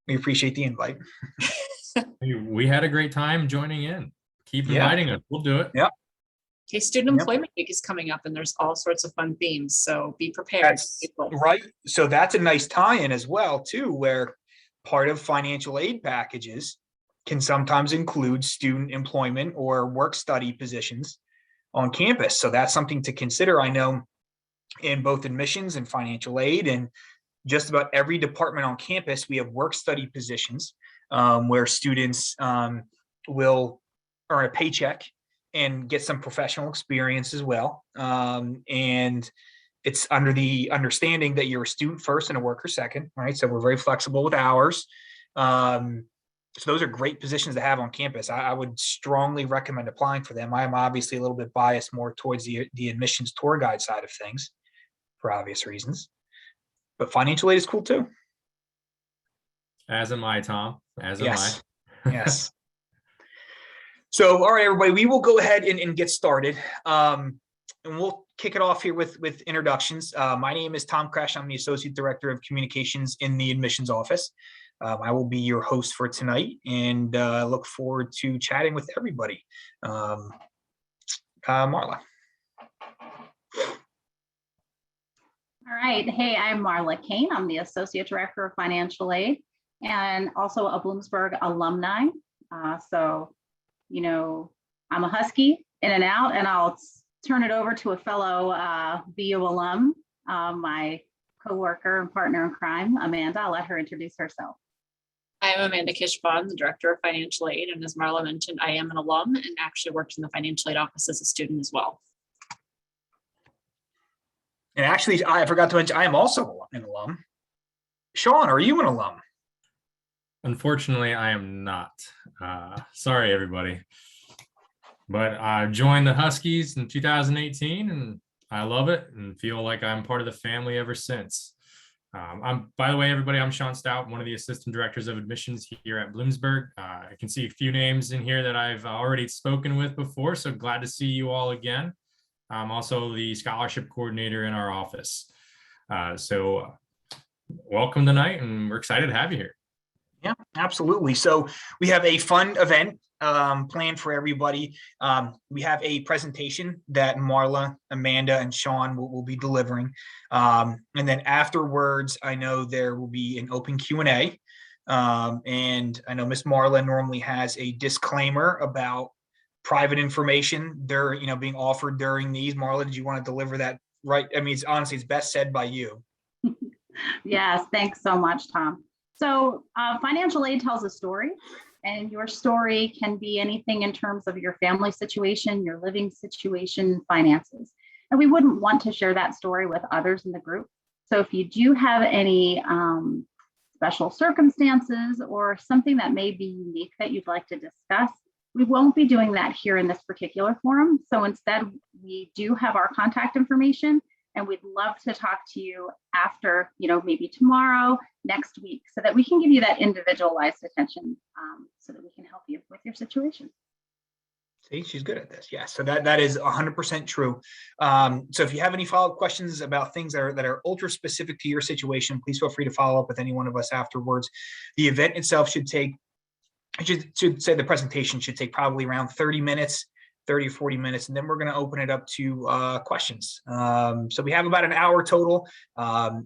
We appreciate the invite. We had a great time joining in. Keep Yeah. inviting us. We'll do it. Yep. Okay, Student Yep. Employment Week is coming up, and there's all sorts of fun themes, so be prepared. That's right. So that's a nice tie-in as well, too, where part of financial aid packages can sometimes include student employment or work study positions on campus. So that's something to consider. I know in both admissions and financial aid and just about every department on campus, we have work study positions where students will earn a paycheck and get some professional experience as well. And it's under the understanding that you're a student first and a worker second, right? So we're very flexible with hours. So those are great positions to have on campus. I would strongly recommend applying for them. I am obviously a little bit biased more towards the admissions tour guide side of things for obvious reasons. But financial aid is cool too. As am I, Tom. As am Yes. I. Yes. So, all right, everybody, we will go ahead and get started. And we'll kick it off here with introductions. My name is Tom Crash. I'm the Associate Director of Communications in the Admissions Office. I will be your host for tonight and look forward to chatting with everybody. Marla. All right. Hey, I'm Marla Kane. I'm the Associate Director of Financial Aid and also a Bloomsburg alumni. So, you know, I'm a Husky in and out, and I'll turn it over to a fellow BU alum, my coworker and partner in crime, Amanda. I'll let her introduce herself. I'm Amanda Kishbon, the Director of Financial Aid, and as Marla mentioned, I am an alum and actually worked in the financial aid office as a student as well. And actually, I forgot to mention, I am also an alum. Sean, are you an alum? Unfortunately, I am not. Sorry, everybody. But I joined the Huskies in 2018, and I love it and feel like I'm part of the family ever since. By the way, everybody, I'm Sean Stout, one of the Assistant Directors of Admissions here at Bloomsburg. I can see a few names in here that I've already spoken with before, so glad to see you all again. I'm also the scholarship coordinator in our office. So welcome tonight, and we're excited to have you here. Yeah, absolutely. So we have a fun event planned for everybody. We have a presentation that Marla, Amanda, and Sean will be delivering. And then afterwards, I know there will be an open Q&A. And I know Miss Marla normally has a disclaimer about private information being offered during these. Marla, did you want to deliver that right? I mean, it's best said by you. Yes, thanks so much, Tom. So financial aid tells a story, and your story can be anything in terms of your family situation, your living situation, finances. And we wouldn't want to share that story with others in the group. So if you do have any special circumstances or something that may be unique that you'd like to discuss, we won't be doing that here in this particular forum. So instead, we do have our contact information, and we'd love to talk to you after, maybe tomorrow, next week, so that we can give you that individualized attention so that we can help you with your situation. See, she's good at this. Yeah, so that is 100% true. So if you have any follow-up questions about things that are ultra specific to your situation, please feel free to follow up with any one of us afterwards. The event itself should say the presentation should take probably around 30 or 40 minutes, and then we're going to open it up to questions. So we have about an hour total.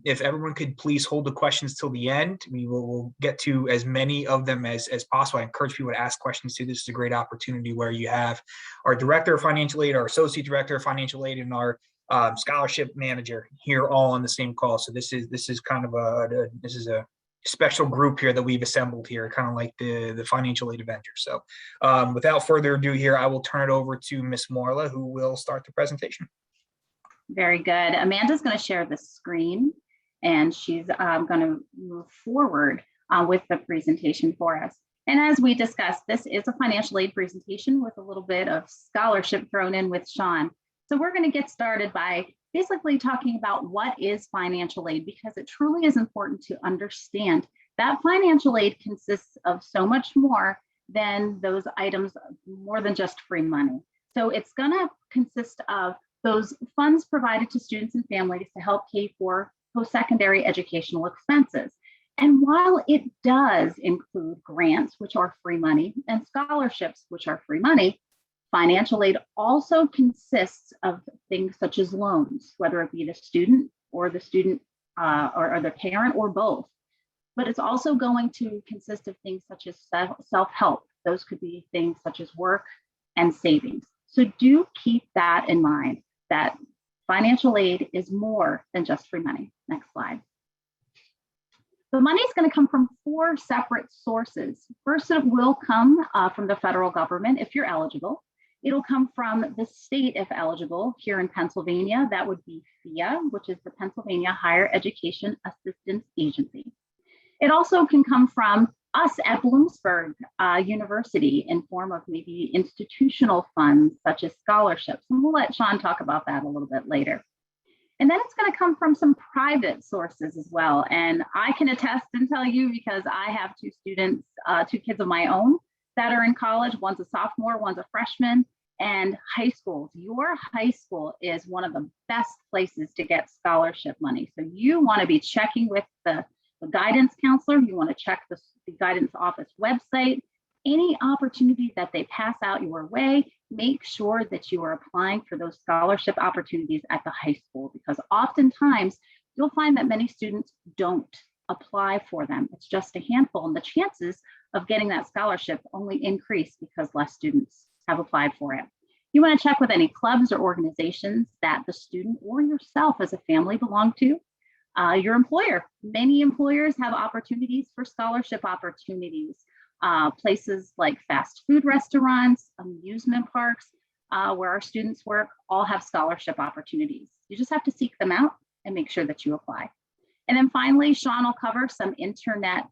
If everyone could please hold the questions till the end, we'll get to as many of them as possible. I encourage people to ask questions too. This is a great opportunity where you have our Director of Financial Aid, our Associate Director of Financial Aid, and our Scholarship Manager here all on the same call. So this is kind of a special group here that we've assembled here, kind of like the financial aid Avengers. So without further ado here, I will turn it over to Miss Marla, who will start the presentation. Very good. Amanda's going to share the screen, and she's going to move forward with the presentation for us. And as we discussed, this is a financial aid presentation with a little bit of scholarship thrown in with Sean. So we're going to get started by basically talking about what is financial aid, because it truly is important to understand that financial aid consists of so much more than those items, more than just free money. So it's going to consist of those funds provided to students and families to help pay for post-secondary educational expenses. And while it does include grants, which are free money, and scholarships, which are free money, financial aid also consists of things such as loans, whether it be the student or the student or the parent or both. But it's also going to consist of things such as self-help. Those could be things such as work and savings. So do keep that in mind, that financial aid is more than just free money. Next slide. The money is going to come from 4 separate sources. First, it will come from the federal government if you're eligible. It'll come from the state if eligible. Here in Pennsylvania, that would be FIA, which is the Pennsylvania Higher Education Assistance Agency. It also can come from us at Bloomsburg University in form of maybe institutional funds such as scholarships. And we'll let Sean talk about that a little bit later. And then it's going to come from some private sources as well. And I can attest and tell you, because I have 2 students, 2 kids of my own that are in college. One's a sophomore, one's a freshman, and high schools. Your high school is one of the best places to get scholarship money. So you want to be checking with the guidance counselor. You want to check the guidance office website. Any opportunity that they pass out your way, make sure that you are applying for those scholarship opportunities at the high school, because oftentimes you'll find that many students don't apply for them. It's just a handful, and the chances of getting that scholarship only increase because less students have applied for it. You want to check with any clubs or organizations that the student or yourself as a family belong to. Your employer. Many employers have opportunities for scholarship opportunities. Places like fast food restaurants, amusement parks, where our students work, all have scholarship opportunities. You just have to seek them out and make sure that you apply. And then finally, Sean will cover some internet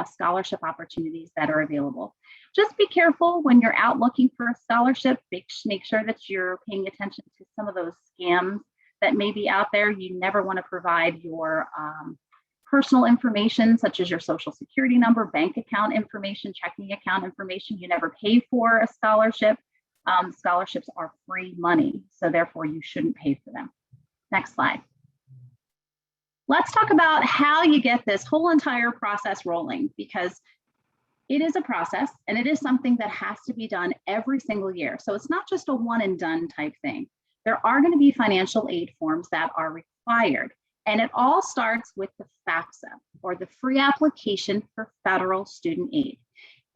scholarship opportunities that are available. Just be careful when you're out looking for a scholarship. Make sure that you're paying attention to some of those scams that may be out there. You never want to provide your personal information, such as your social security number, bank account information, checking account information. You never pay for a scholarship. Scholarships are free money, so therefore you shouldn't pay for them. Next slide. Let's talk about how you get this whole entire process rolling, because it is a process and it is something that has to be done every single year. So it's not just a one and done type thing. There are going to be financial aid forms that are required. And it all starts with the Fafsa, or the Free Application for Federal Student Aid.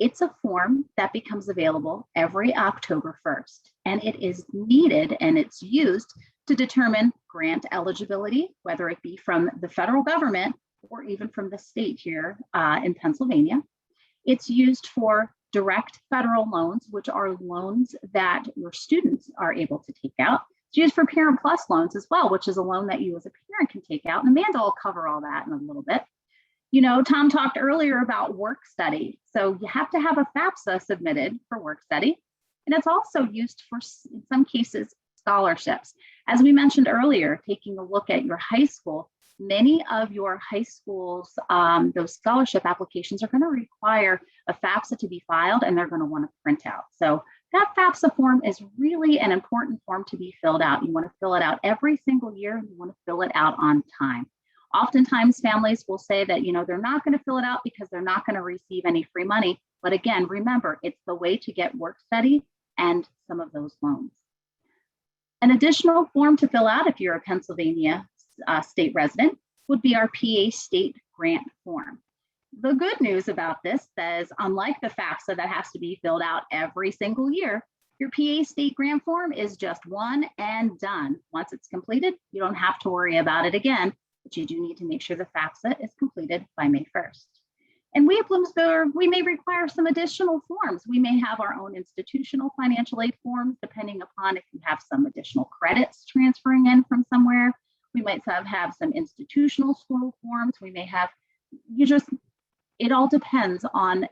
It's a form that becomes available every October 1st, and it is needed and it's used to determine grant eligibility, whether it be from the federal government or even from the state here in Pennsylvania. It's used for direct federal loans, which are loans that your students are able to take out. It's used for Parent Plus loans as well, which is a loan that you as a parent can take out. And Amanda will cover all that in a little bit. You know, Tom talked earlier about work study. So you have to have a Fafsa submitted for work study. And it's also used for, in some cases, scholarships. As we mentioned earlier, taking a look at your high school, many of your high schools, those scholarship applications are going to require a Fafsa to be filed, and they're going to want to print out. So that Fafsa form is really an important form to be filled out. You want to fill it out every single year, and you want to fill it out on time. Oftentimes families will say that, you know, they're not going to fill it out because they're not going to receive any free money. But again, remember, it's the way to get work study and some of those loans. An additional form to fill out if you're a Pennsylvania state resident would be our PA state grant form. The good news about this is, unlike the Fafsa that has to be filled out every single year, your PA state grant form is just one and done. Once it's completed, you don't have to worry about it again, but you do need to make sure the Fafsa is completed by May 1st. And we at Bloomsburg, we may require some additional forms. We may have our own institutional financial aid forms, depending upon if you have some additional credits transferring in from somewhere. We might have some institutional school forms. We may have, it all depends on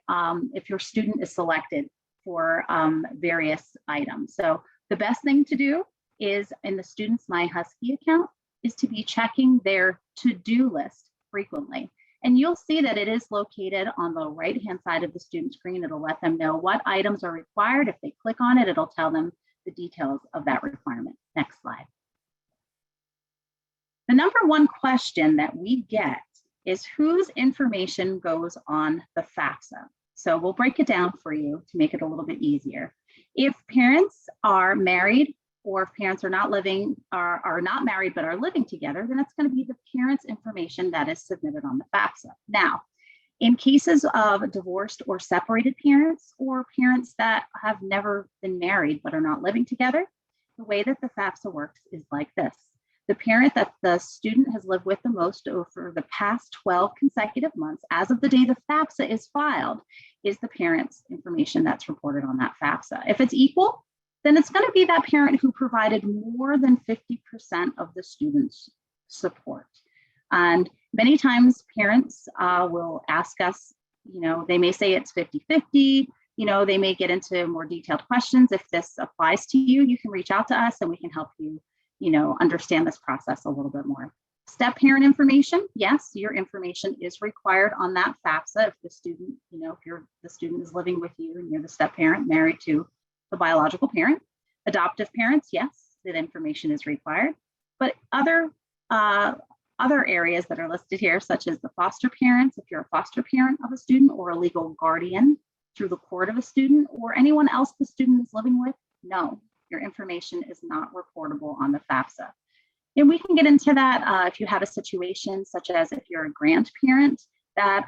if your student is selected for various items. So the best thing to do is, in the Students My Husky account, is to be checking their to-do list frequently. And you'll see that it is located on the right-hand side of the student screen. It'll let them know what items are required. If they click on it, it'll tell them the details of that requirement. Next slide. The number one question that we get is whose information goes on the FAFSA. So we'll break it down for you to make it a little bit easier. If parents are married, or if parents are not married but are living together, then it's going to be the parent's information that is submitted on the FAFSA. Now, in cases of divorced or separated parents, or parents that have never been married but are not living together, the way that the FAFSA works is like this. The parent that the student has lived with the most over the past 12 consecutive months, as of the day the FAFSA is filed, is the parent's information that's reported on that FAFSA. If it's equal, then it's going to be that parent who provided more than 50% of the student's support. And many times parents will ask us, they may say it's 50-50, they may get into more detailed questions. If this applies to you, you can reach out to us and we can help you, understand this process a little bit more. Step parent information, yes, your information is required on that FAFSA if the student, if the student is living with you and you're the step parent married to the biological parent. Adoptive parents, yes, that information is required. But other areas that are listed here, such as the foster parents, if you're a foster parent of a student or a legal guardian through the court of a student, or anyone else the student is living with, no, your information is not reportable on the FAFSA. And we can get into that if you have a situation such as if you're a grandparent that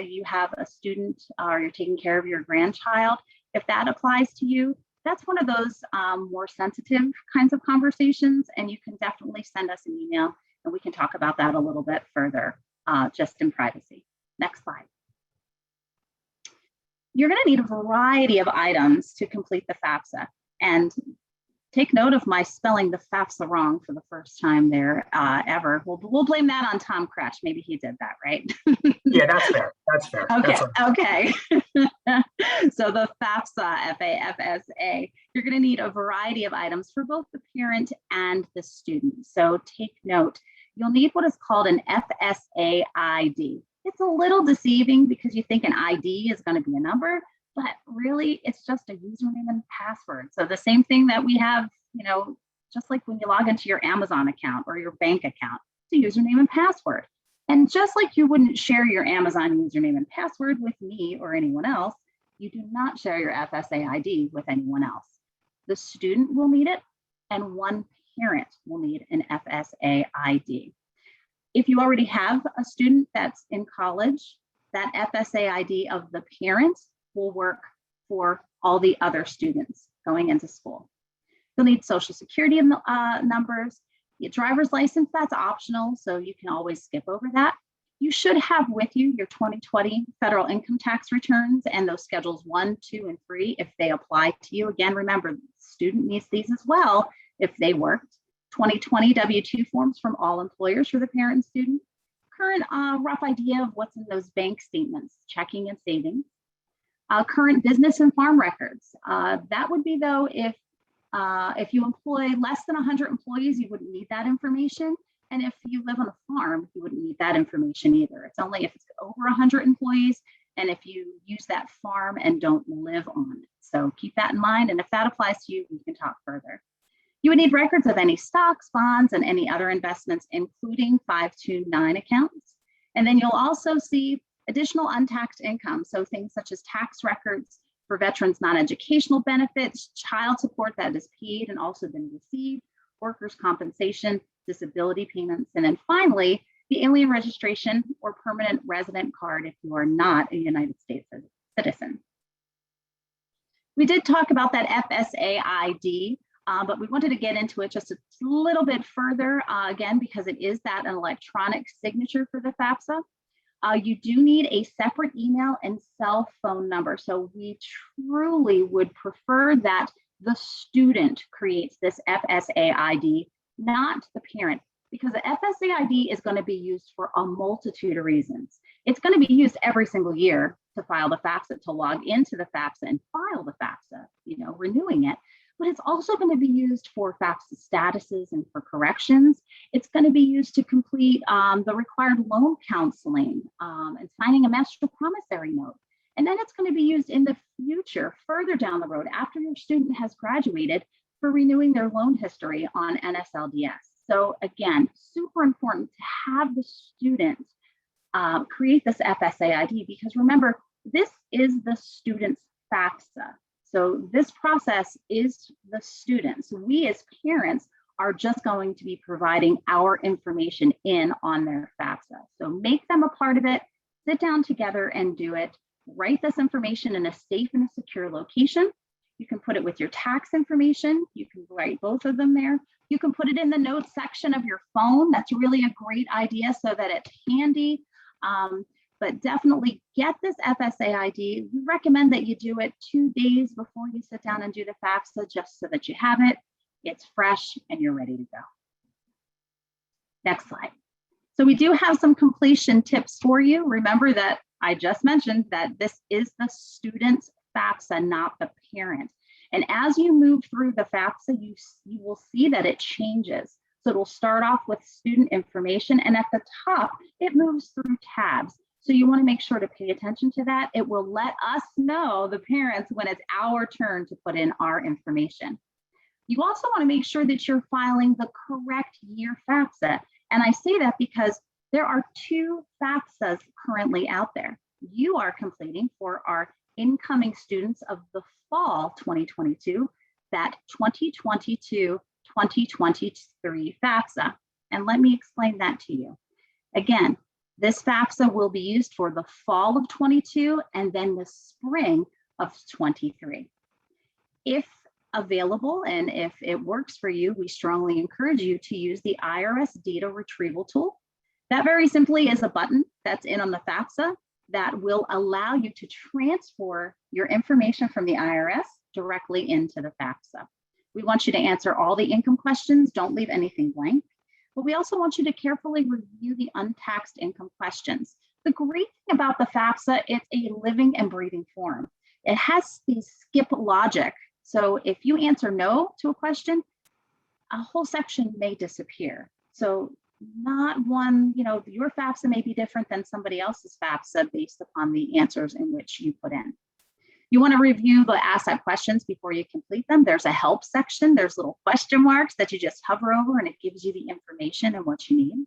you have a student or you're taking care of your grandchild. If that applies to you, that's one of those more sensitive kinds of conversations, and you can definitely send us an email and we can talk about that a little bit further just in privacy. Next slide. You're going to need a variety of items to complete the FAFSA, and take note of my spelling the FAFSA wrong for the first time there ever. We'll blame that on Tom Kretsch. Maybe he did that, right? Yeah, that's fair. That's fair. Okay, That's right. okay. So the FAFSA, F-A-F-S-A, you're going to need a variety of items for both the parent and the student. So take note, you'll need what is called an Fsa Id. It's a little deceiving because you think an ID is going to be a number, but really it's just a username and password. So the same thing that we have, just like when you log into your Amazon account or your bank account, it's a username and password. And just like you wouldn't share your Amazon username and password with me or anyone else, you do not share your FSA ID with anyone else. The student will need it, and one parent will need an FSA ID. If you already have a student that's in college, that FSA ID of the parent will work for all the other students going into school. You'll need social security numbers. Your driver's license, that's optional, so you can always skip over that. You should have with you your 2020 federal income tax returns and those schedules 1, 2, and 3 if they apply to you. Again, remember, the student needs these as well if they worked. 2020 W-2 forms from all employers for the parent and student. Current rough idea of what's in those bank statements, checking and savings. Current business and farm records. That would be though if you employ less than 100 employees, you wouldn't need that information. And if you live on a farm, you wouldn't need that information either. It's only if it's over 100 employees and if you use that farm and don't live on it. So keep that in mind. And if that applies to you, we can talk further. You would need records of any stocks, bonds, and any other investments, including 529 accounts. And then you'll also see additional untaxed income. So things such as tax records for veterans' non-educational benefits, child support that is paid and also been received, workers' compensation, disability payments, and then finally, the alien registration or permanent resident card if you are not a United States citizen. We did talk about that FSA ID, but we wanted to get into it just a little bit further, again, because it is that an electronic signature for the FAFSA. You do need a separate email and cell phone number. So we truly would prefer that the student creates this FSA ID, not the parent, because the FSA ID is going to be used for a multitude of reasons. It's going to be used every single year to file the FAFSA, to log into the FAFSA and file the FAFSA, renewing it. But it's also going to be used for FAFSA statuses and for corrections. It's going to be used to complete the required loan counseling and signing a master promissory note. And then it's going to be used in the future, further down the road, after your student has graduated, for renewing their loan history on NSLDS. So again, super important to have the student create this FSA ID, because remember, this is the student's FAFSA. So this process is the students. We as parents are just going to be providing our information in on their FAFSA. So make them a part of it, sit down together and do it. Write this information in a safe and a secure location. You can put it with your tax information. You can write both of them there. You can put it in the notes section of your phone. That's really a great idea so that it's handy. But definitely get this FSA ID. We recommend that you do it 2 days before you sit down and do the FAFSA, just so that you have it, it's fresh, and you're ready to go. Next slide. So we do have some completion tips for you. Remember that I just mentioned that this is the student's FAFSA, not the parent. And as you move through the FAFSA, you will see that it changes. So it will start off with student information, and at the top, it moves through tabs. So you want to make sure to pay attention to that. It will let us know, the parents, when it's our turn to put in our information. You also want to make sure that you're filing the correct year FAFSA. And I say that because there are 2 FAFSAs currently out there. You are completing for our incoming students of the fall 2022, that 2022-2023 FAFSA. And let me explain that to you. Again, this FAFSA will be used for the fall of 22 and then the spring of 23. If available and if it works for you, we strongly encourage you to use the IRS data retrieval tool. That very simply is a button that's in on the FAFSA that will allow you to transfer your information from the IRS directly into the FAFSA. We want you to answer all the income questions, don't leave anything blank. But we also want you to carefully review the untaxed income questions. The great thing about the FAFSA, it's a living and breathing form. It has the skip logic. So if you answer no to a question, a whole section may disappear. So not one, your FAFSA may be different than somebody else's FAFSA based upon the answers in which you put in. You want to review the asset questions before you complete them. There's a help section. There's little question marks that you just hover over and it gives you the information and what you need.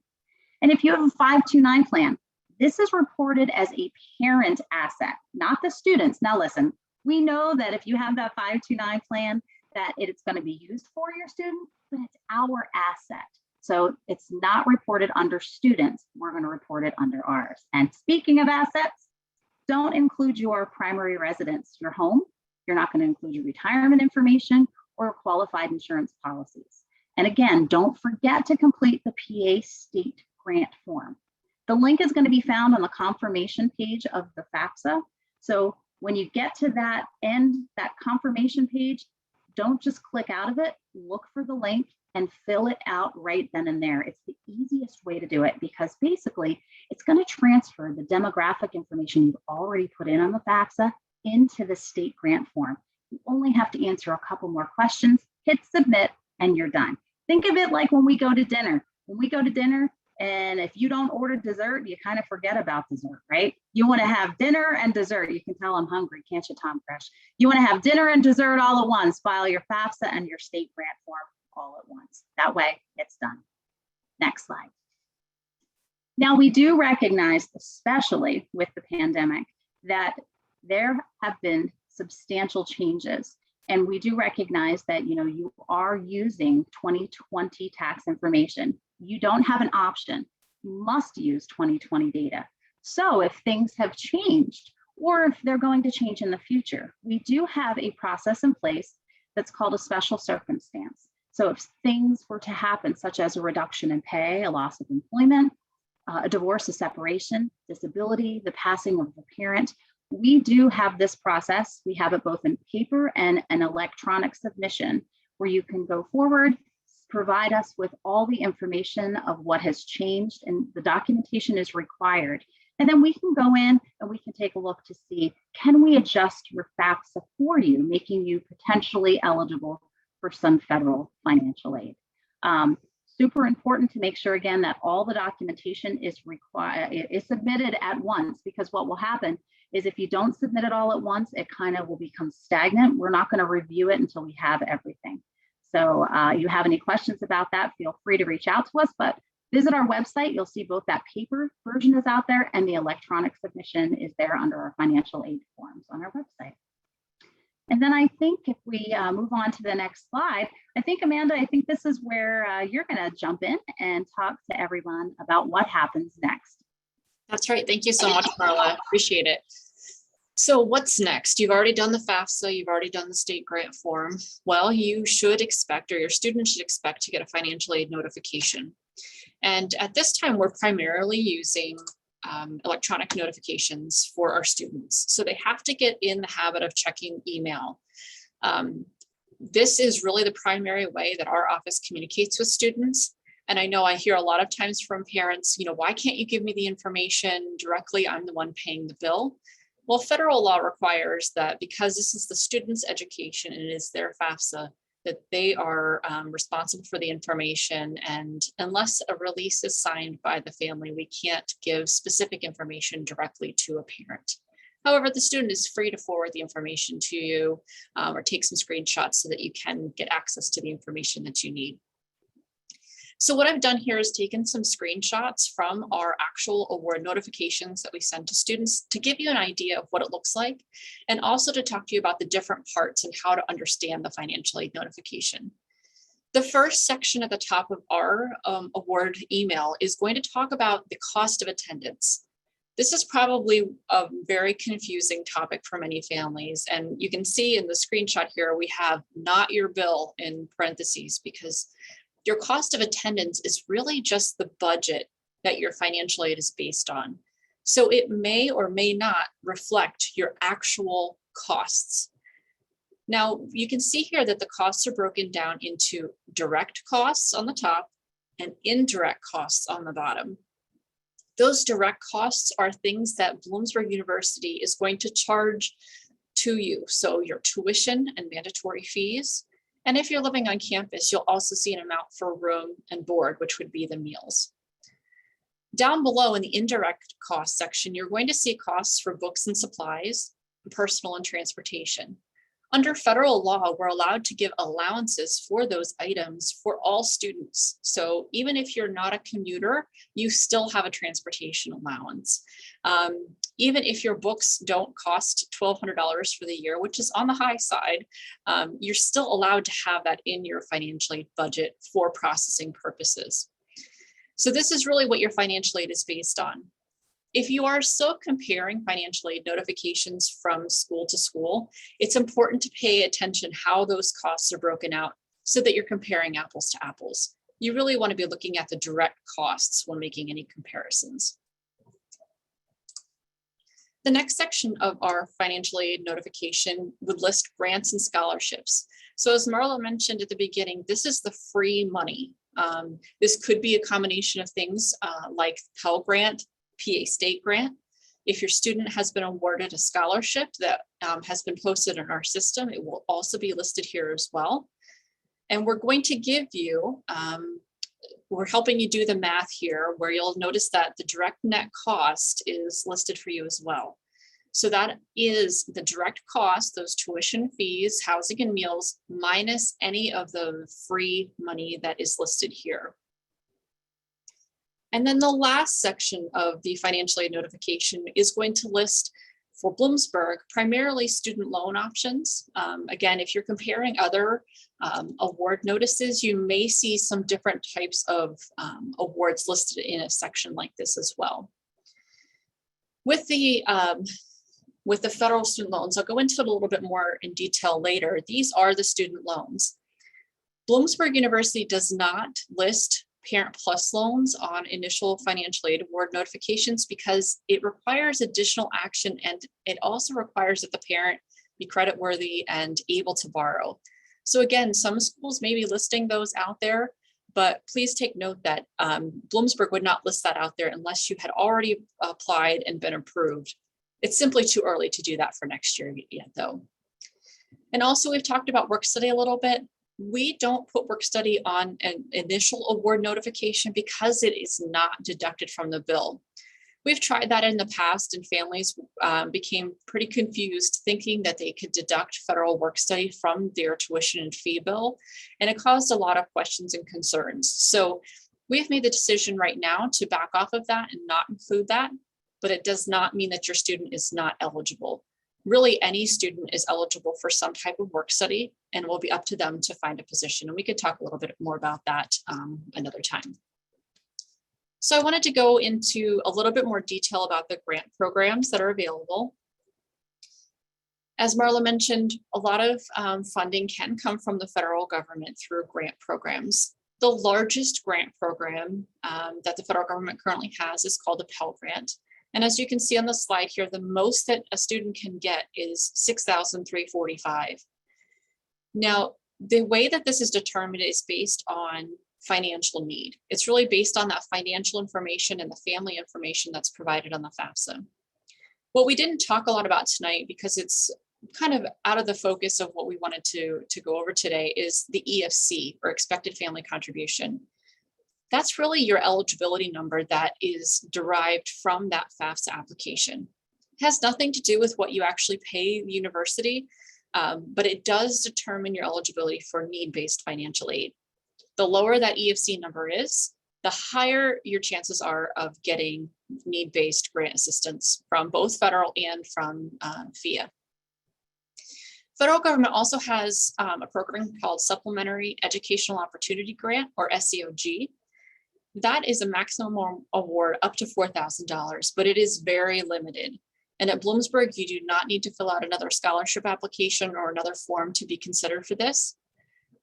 And if you have a 529 plan, this is reported as a parent asset, not the students. Now listen, we know that if you have that 529 plan, that it's going to be used for your student, but it's our asset. So it's not reported under students. We're going to report it under ours. And speaking of assets, don't include your primary residence, your home. You're not going to include your retirement information or qualified insurance policies. And again, don't forget to complete the PA state grant form. The link is going to be found on the confirmation page of the FAFSA. So when you get to that end, that confirmation page, don't just click out of it, look for the link and fill it out right then and there. It's the easiest way to do it because basically it's going to transfer the demographic information you've already put in on the FAFSA into the state grant form. You only have to answer a couple more questions, hit submit, and you're done. Think of it like when we go to dinner. When we go to dinner, and if you don't order dessert, you kind of forget about dessert, right? You want to have dinner and dessert. You can tell I'm hungry, can't you, Tom Fresh? You want to have dinner and dessert all at once. File your FAFSA and your state grant form all at once. That way it's done. Next slide. Now we do recognize, especially with the pandemic, that there have been substantial changes. And we do recognize that, you are using 2020 tax information. You don't have an option. You must use 2020 data. So if things have changed, or if they're going to change in the future, we do have a process in place that's called a special circumstance. So if things were to happen, such as a reduction in pay, a loss of employment, a divorce, a separation, disability, the passing of the parent, we do have this process. We have it both in paper and an electronic submission where you can go forward, provide us with all the information of what has changed, and the documentation is required. And then we can go in and we can take a look to see, can we adjust your FAFSA for you, making you potentially eligible for some federal financial aid. Super important to make sure, again, that all the documentation is submitted at once, because what will happen is if you don't submit it all at once, it kind of will become stagnant. We're not going to review it until we have everything. So you have any questions about that, feel free to reach out to us, but Visit our website. You'll see both that paper version is out there and the electronic submission is there under our financial aid forms on our website. And then I think if we move on to the next slide, I think, Amanda, I think this is where you're going to jump in and talk to everyone about what happens next. That's right. Thank you so much, Marla. Appreciate it. So what's next? You've already done the FAFSA, you've already done the state grant form. Well, you should expect, or your students should expect, to get a financial aid notification. And at this time, we're primarily using electronic notifications for our students. So they have to get in the habit of checking email. This is really the primary way that our office communicates with students. And I know I hear a lot of times from parents, why can't you give me the information directly? I'm the one paying the bill. Well, federal law requires that because this is the student's education and it is their FAFSA, that they are responsible for the information. And unless a release is signed by the family, we can't give specific information directly to a parent. However, the student is free to forward the information to you or take some screenshots so that you can get access to the information that you need. So what I've done here is taken some screenshots from our actual award notifications that we send to students to give you an idea of what it looks like, and also to talk to you about the different parts and how to understand the financial aid notification. The first section at the top of our award email is going to talk about the cost of attendance. This is probably a very confusing topic for many families. And you can see in the screenshot here, we have "not your bill" in parentheses, because your cost of attendance is really just the budget that your financial aid is based on. So it may or may not reflect your actual costs. Now, you can see here that the costs are broken down into direct costs on the top and indirect costs on the bottom. Those direct costs are things that Bloomsburg University is going to charge to you. So your tuition and mandatory fees. And if you're living on campus, you'll also see an amount for room and board, which would be the meals. Down below in the indirect cost section, you're going to see costs for books and supplies, personal and transportation. Under federal law, we're allowed to give allowances for those items for all students. So even if you're not a commuter, you still have a transportation allowance. Even if your books don't cost $1,200 for the year, which is on the high side, you're still allowed to have that in your financial aid budget for processing purposes. So this is really what your financial aid is based on. If you are still comparing financial aid notifications from school to school, it's important to pay attention how those costs are broken out so that you're comparing apples to apples. You really want to be looking at the direct costs when making any comparisons. The next section of our financial aid notification would list grants and scholarships. So as Marla mentioned at the beginning, this is the free money. This could be a combination of things like Pell Grant, PA state grant. If your student has been awarded a scholarship that has been posted in our system, it will also be listed here as well. And we're going to give you, we're helping you do the math here, where you'll notice that the direct net cost is listed for you as well. So that is the direct cost, those tuition fees, housing and meals, minus any of the free money that is listed here. And then the last section of the financial aid notification is going to list for Bloomsburg, primarily student loan options. Again, if you're comparing other award notices, you may see some different types of awards listed in a section like this as well. With the federal student loans, I'll go into it a little bit more in detail later. These are the student loans. Bloomsburg University does not list Parent Plus loans on initial financial aid award notifications because it requires additional action, and it also requires that the parent be creditworthy and able to borrow. So again, some schools may be listing those out there, but please take note that Bloomsburg would not list that out there unless you had already applied and been approved. It's simply too early to do that for next year yet though. And also we've talked about work study a little bit. We don't put work study on an initial award notification because it is not deducted from the bill. We've tried that in the past and families became pretty confused thinking that they could deduct federal work study from their tuition and fee bill. And it caused a lot of questions and concerns. So We have made the decision right now to back off of that and not include that, but it does not mean that your student is not eligible. Really, any student is eligible for some type of work study, and it will be up to them to find a position. And we could talk a little bit more about that another time. So I wanted to go into a little bit more detail about the grant programs that are available. As Marla mentioned, a lot of funding can come from the federal government through grant programs. The largest grant program that the federal government currently has is called the Pell Grant. And as you can see on the slide here, the most that a student can get is $6,345. Now, the way that this is determined is based on financial need. It's really based on that financial information and the family information that's provided on the FAFSA. What we didn't talk a lot about tonight, because it's kind of out of the focus of what we wanted to go over today, is the EFC, or expected family contribution. That's really your eligibility number that is derived from that FAFSA application. It has nothing to do with what you actually pay the university, but it does determine your eligibility for need-based financial aid. The lower that EFC number is, the higher your chances are of getting need-based grant assistance from both federal and from FIA. Federal government also has a program called Supplementary Educational Opportunity Grant, or SEOG. That is a maximum award up to $4,000, but it is very limited. And at Bloomsburg, you do not need to fill out another scholarship application or another form to be considered for this.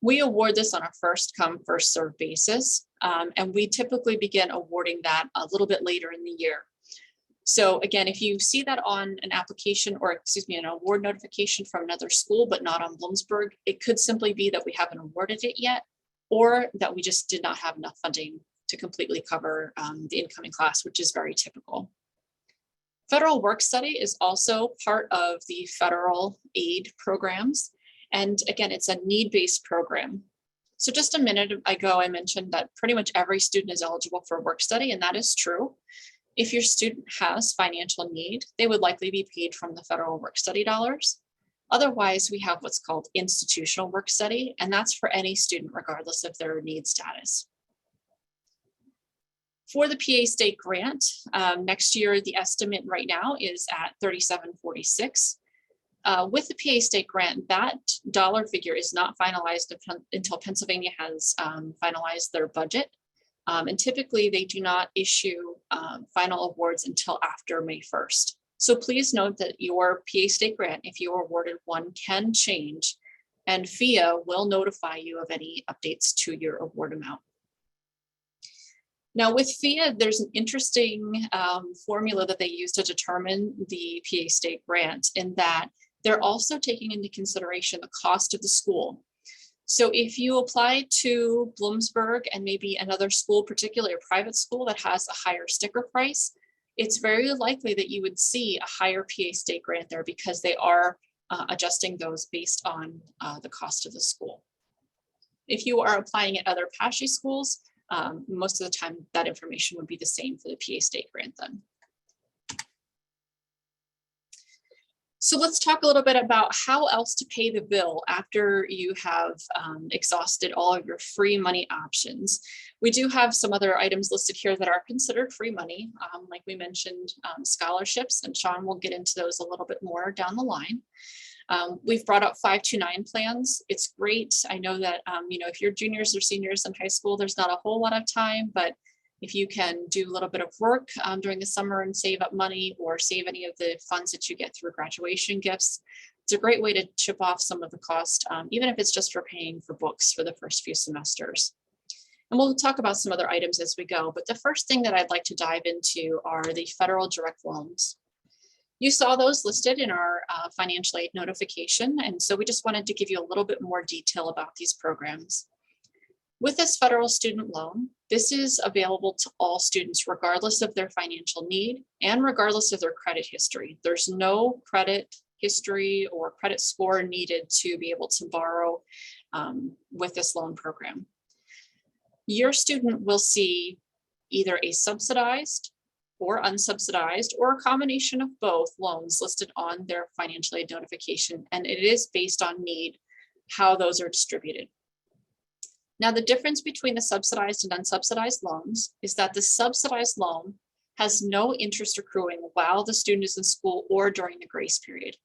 We award this on a first come, first served basis. And we typically begin awarding that a little bit later in the year. So again, if you see that on an application, or excuse me, an award notification from another school, but not on Bloomsburg, it could simply be that we haven't awarded it yet, or that we just did not have enough funding to completely cover the incoming class, which is very typical. Federal work study is also part of the federal aid programs. And again, it's a need-based program. So just a minute ago, I mentioned that pretty much every student is eligible for work study, and that is true. If your student has financial need, they would likely be paid from the federal work study dollars. Otherwise, we have what's called institutional work study, and that's for any student regardless of their need status. For the PA State grant, next year, the estimate right now is at $37.46. With the PA State grant, that dollar figure is not finalized until Pennsylvania has finalized their budget. And typically they do not issue final awards until after May 1st. So please note that your PA State grant, if you are awarded one, can change, and FIA will notify you of any updates to your award amount. Now with FIA, there's an interesting formula that they use to determine the PA State grant, in that they're also taking into consideration the cost of the school. So if you apply to Bloomsburg and maybe another school, particularly a private school that has a higher sticker price, it's very likely that you would see a higher PA State grant there, because they are adjusting those based on the cost of the school. If you are applying at other PASHE schools, most of the time that information would be the same for the PA State grant then. So let's talk a little bit about how else to pay the bill after you have exhausted all of your free money options. We do have some other items listed here that are considered free money. Like we mentioned, scholarships, and Sean will get into those a little bit more down the line. We've brought up 529 plans. It's great. I know that, if you're juniors or seniors in high school, there's not a whole lot of time, but if you can do a little bit of work during the summer and save up money, or save any of the funds that you get through graduation gifts, it's a great way to chip off some of the cost, even if it's just for paying for books for the first few semesters. And we'll talk about some other items as we go, but the first thing that I'd like to dive into are the federal direct loans. You saw those listed in our financial aid notification, and so we just wanted to give you a little bit more detail about these programs. With this federal student loan, this is available to all students regardless of their financial need and regardless of their credit history. There's no credit history or credit score needed to be able to borrow with this loan program. Your student will see either a subsidized or unsubsidized, or a combination of both loans listed on their financial aid notification, and it is based on need how those are distributed. Now, the difference between the subsidized and unsubsidized loans is that the subsidized loan has no interest accruing while the student is in school or during the grace period.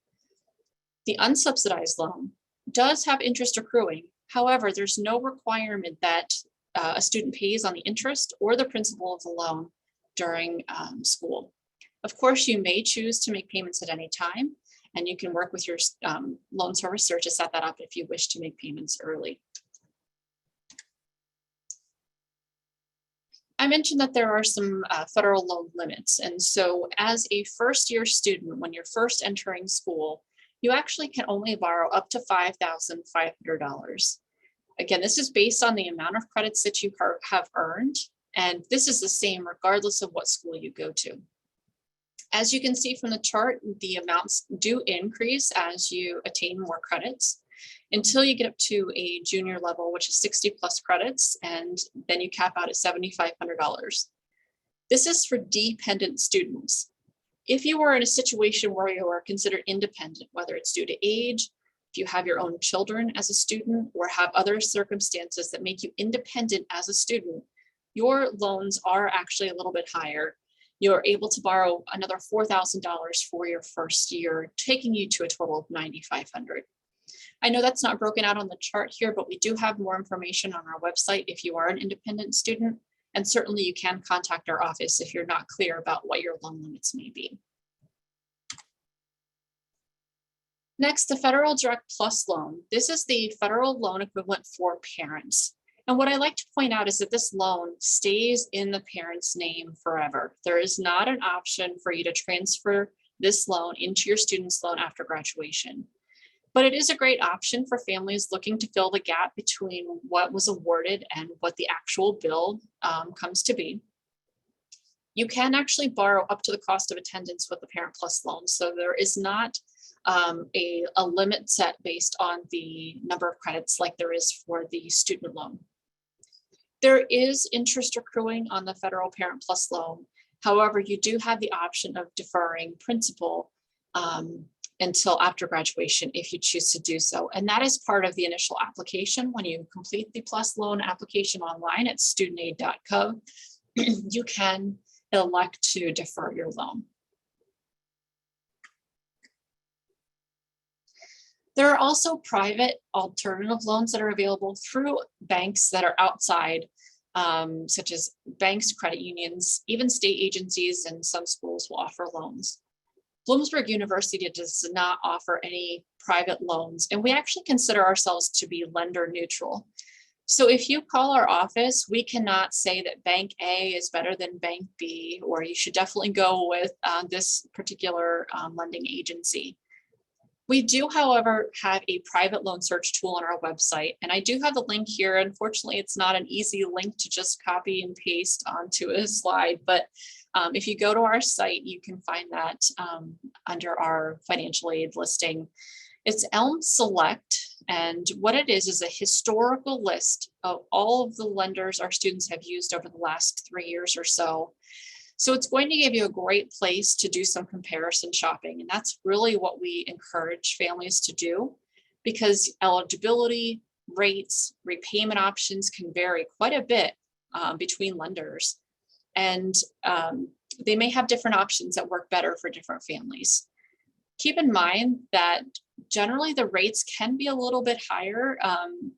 The unsubsidized loan does have interest accruing. However, there's no requirement that a student pays on the interest or the principal of the loan during school. Of course, you may choose to make payments at any time, and you can work with your loan servicer to set that up if you wish to make payments early. I mentioned that there are some federal loan limits. And so as a first-year student, when you're first entering school, you actually can only borrow up to $5,500. Again, this is based on the amount of credits that you have earned. And this is the same regardless of what school you go to. As you can see from the chart, the amounts do increase as you attain more credits until you get up to a junior level, which is 60 plus credits, and then you cap out at $7,500. This is for dependent students. If you are in a situation where you are considered independent, whether it's due to age, if you have your own children as a student, or have other circumstances that make you independent as a student, your loans are actually a little bit higher. You're able to borrow another $4,000 for your first year, taking you to a total of $9,500. I know that's not broken out on the chart here, but we do have more information on our website if you are an independent student, and certainly you can contact our office if you're not clear about what your loan limits may be. Next, the Federal Direct Plus loan. This is the federal loan equivalent for parents. And what I like to point out is that this loan stays in the parent's name forever. There is not an option for you to transfer this loan into your student's loan after graduation. But it is a great option for families looking to fill the gap between what was awarded and what the actual bill comes to be. You can actually borrow up to the cost of attendance with the Parent Plus loan. So there is not a limit set based on the number of credits like there is for the student loan. There is interest accruing on the Federal Parent Plus loan. However, you do have the option of deferring principal until after graduation if you choose to do so. And that is part of the initial application. When you complete the Plus loan application online at studentaid.gov, you can elect to defer your loan. There are also private alternative loans that are available through banks that are outside, such as banks, credit unions, even state agencies, and some schools will offer loans. Bloomsburg University does not offer any private loans, and we actually consider ourselves to be lender neutral. So if you call our office, we cannot say that Bank A is better than Bank B, or you should definitely go with this particular lending agency. We do, however, have a private loan search tool on our website, and I do have the link here. Unfortunately, it's not an easy link to just copy and paste onto a slide, but if you go to our site, you can find that under our financial aid listing. It's Elm Select, and what it is a historical list of all of the lenders our students have used over the last 3 years or so. So it's going to give you a great place to do some comparison shopping. And that's really what we encourage families to do, because eligibility, rates, repayment options can vary quite a bit between lenders. And they may have different options that work better for different families. Keep in mind that generally the rates can be a little bit higher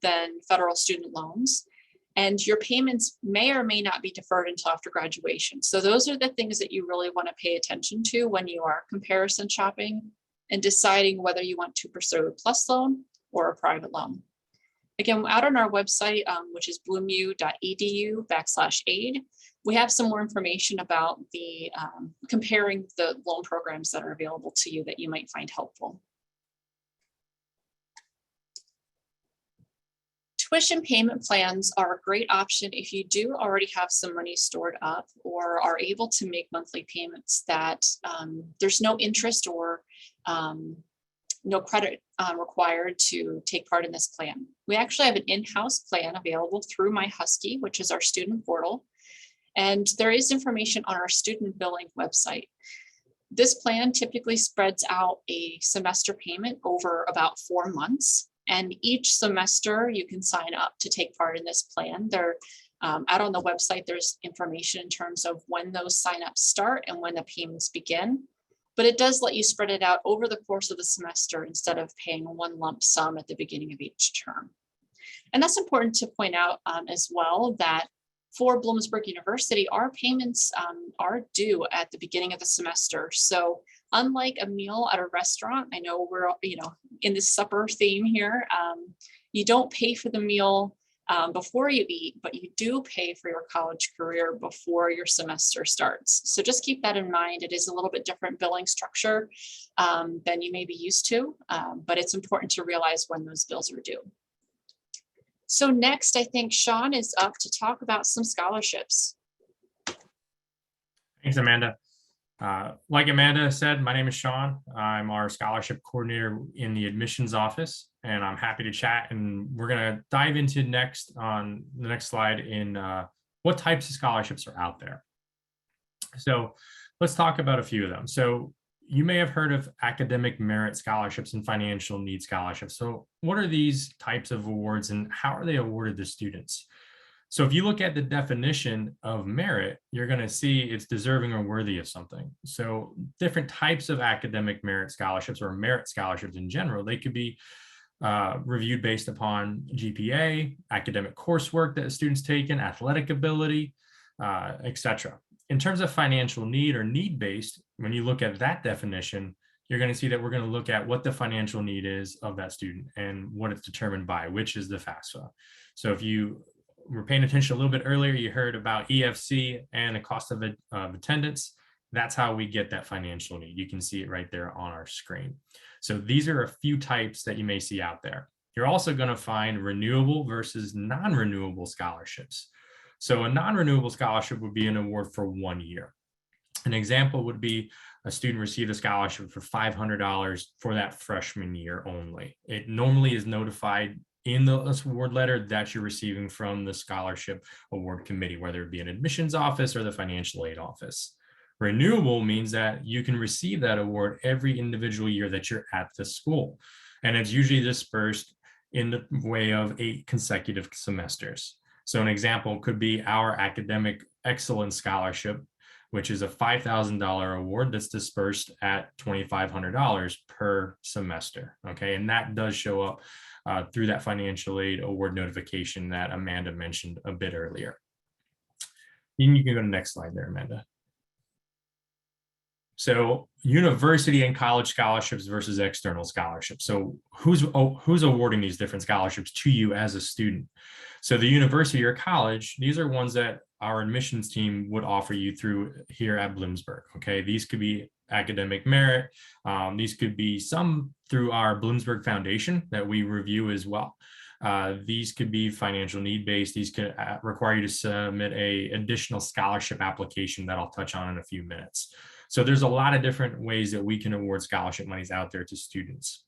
than federal student loans. And your payments may or may not be deferred until after graduation. So those are the things that you really want to pay attention to when you are comparison shopping and deciding whether you want to pursue a plus loan or a private loan. Again, out on our website, which is bloomu.edu/aid, we have some more information about the comparing the loan programs that are available to you that you might find helpful. Tuition payment plans are a great option if you do already have some money stored up or are able to make monthly payments that there's no interest or no credit required to take part in this plan. We actually have an in-house plan available through My Husky, which is our student portal. And there is information on our student billing website. This plan typically spreads out a semester payment over about 4 months. And each semester you can sign up to take part in this plan. They're out on the website, there's information in terms of when those signups start and when the payments begin. But it does let you spread it out over the course of the semester instead of paying one lump sum at the beginning of each term. And that's important to point out as well, that for Bloomsburg University, our payments are due at the beginning of the semester. So unlike a meal at a restaurant, I know we're in this supper theme here, you don't pay for the meal before you eat, but you do pay for your college career before your semester starts. So just keep that in mind. It is a little bit different billing structure than you may be used to, but it's important to realize when those bills are due. So next, I think Sean is up to talk about some scholarships. Thanks, Amanda. Like Amanda said, my name is Sean. I'm our scholarship coordinator in the admissions office, and I'm happy to chat. And we're going to dive into next on the next slide in what types of scholarships are out there. So let's talk about a few of them. So you may have heard of academic merit scholarships and financial need scholarships. So what are these types of awards and how are they awarded to students? So if you look at the definition of merit, you're going to see it's deserving or worthy of something. So different types of academic merit scholarships or merit scholarships in general, they could be reviewed based upon GPA, academic coursework that students taken, athletic ability, etc. In terms of financial need or need-based, when you look at that definition, you're going to see that we're going to look at what the financial need is of that student and what it's determined by, which is the Fafsa. So if you were paying attention a little bit earlier, you heard about EFC and the cost of attendance. That's how we get that financial need. You can see it right there on our screen. So these are a few types that you may see out there. You're also going to find renewable versus non-renewable scholarships. So a non-renewable scholarship would be an award for 1 year. An example would be a student received a scholarship for $500 for that freshman year only. It normally is notified in the award letter that you're receiving from the scholarship award committee, whether it be an admissions office or the financial aid office. Renewable means that you can receive that award every individual year that you're at the school. And it's usually dispersed in the way of 8 consecutive semesters. So an example could be our academic excellence scholarship, which is a $5,000 award that's dispersed at $2,500 per semester. Okay, and that does show up through that financial aid award notification that Amanda mentioned a bit earlier. You can go to the next slide there, Amanda. So university and college scholarships versus external scholarships. So who's awarding these different scholarships to you as a student? So the university or college, these are ones that our admissions team would offer you through here at Bloomsburg. Okay, these could be academic merit. These could be some through our Bloomsburg Foundation that we review as well. These could be financial need based. These could require you to submit an additional scholarship application that I'll touch on in a few minutes. So there's a lot of different ways that we can award scholarship monies out there to students.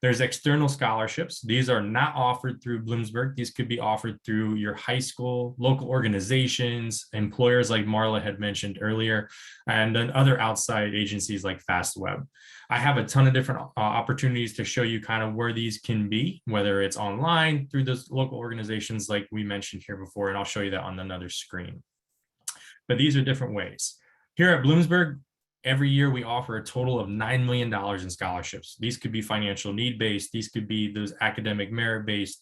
There's external scholarships. These are not offered through Bloomsburg. These could be offered through your high school, local organizations, employers like Marla had mentioned earlier, and then other outside agencies like Fastweb. I have a ton of different opportunities to show you kind of where these can be, whether it's online through those local organizations like we mentioned here before, and I'll show you that on another screen. But these are different ways. Here at Bloomsburg, every year we offer a total of $9 million in scholarships. These could be financial need-based. These could be those academic merit-based.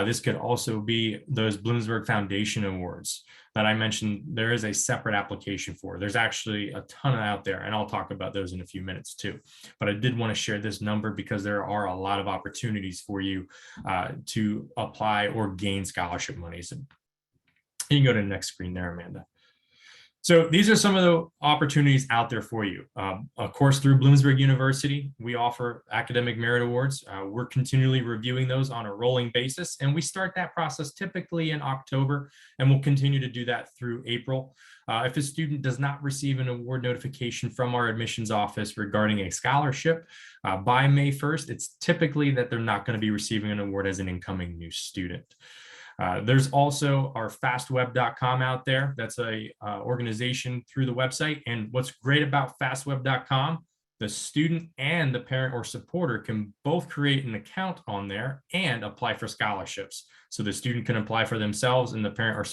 This could also be those Bloomsburg Foundation Awards that I mentioned. There is a separate application for. There's actually a ton out there, and I'll talk about those in a few minutes too. But I did want to share this number because there are a lot of opportunities for you to apply or gain scholarship monies. You can go to the next screen there, Amanda. So these are some of the opportunities out there for you. Of course, through Bloomsburg University, we offer academic merit awards. We're continually reviewing those on a rolling basis, and we start that process typically in October, and we'll continue to do that through April. If a student does not receive an award notification from our admissions office regarding a scholarship by May 1st, it's typically that they're not going to be receiving an award as an incoming new student. There's also our fastweb.com out there. That's a organization through the website. And what's great about fastweb.com the student and the parent or supporter can both create an account on there and apply for scholarships. So the student can apply for themselves and the parent or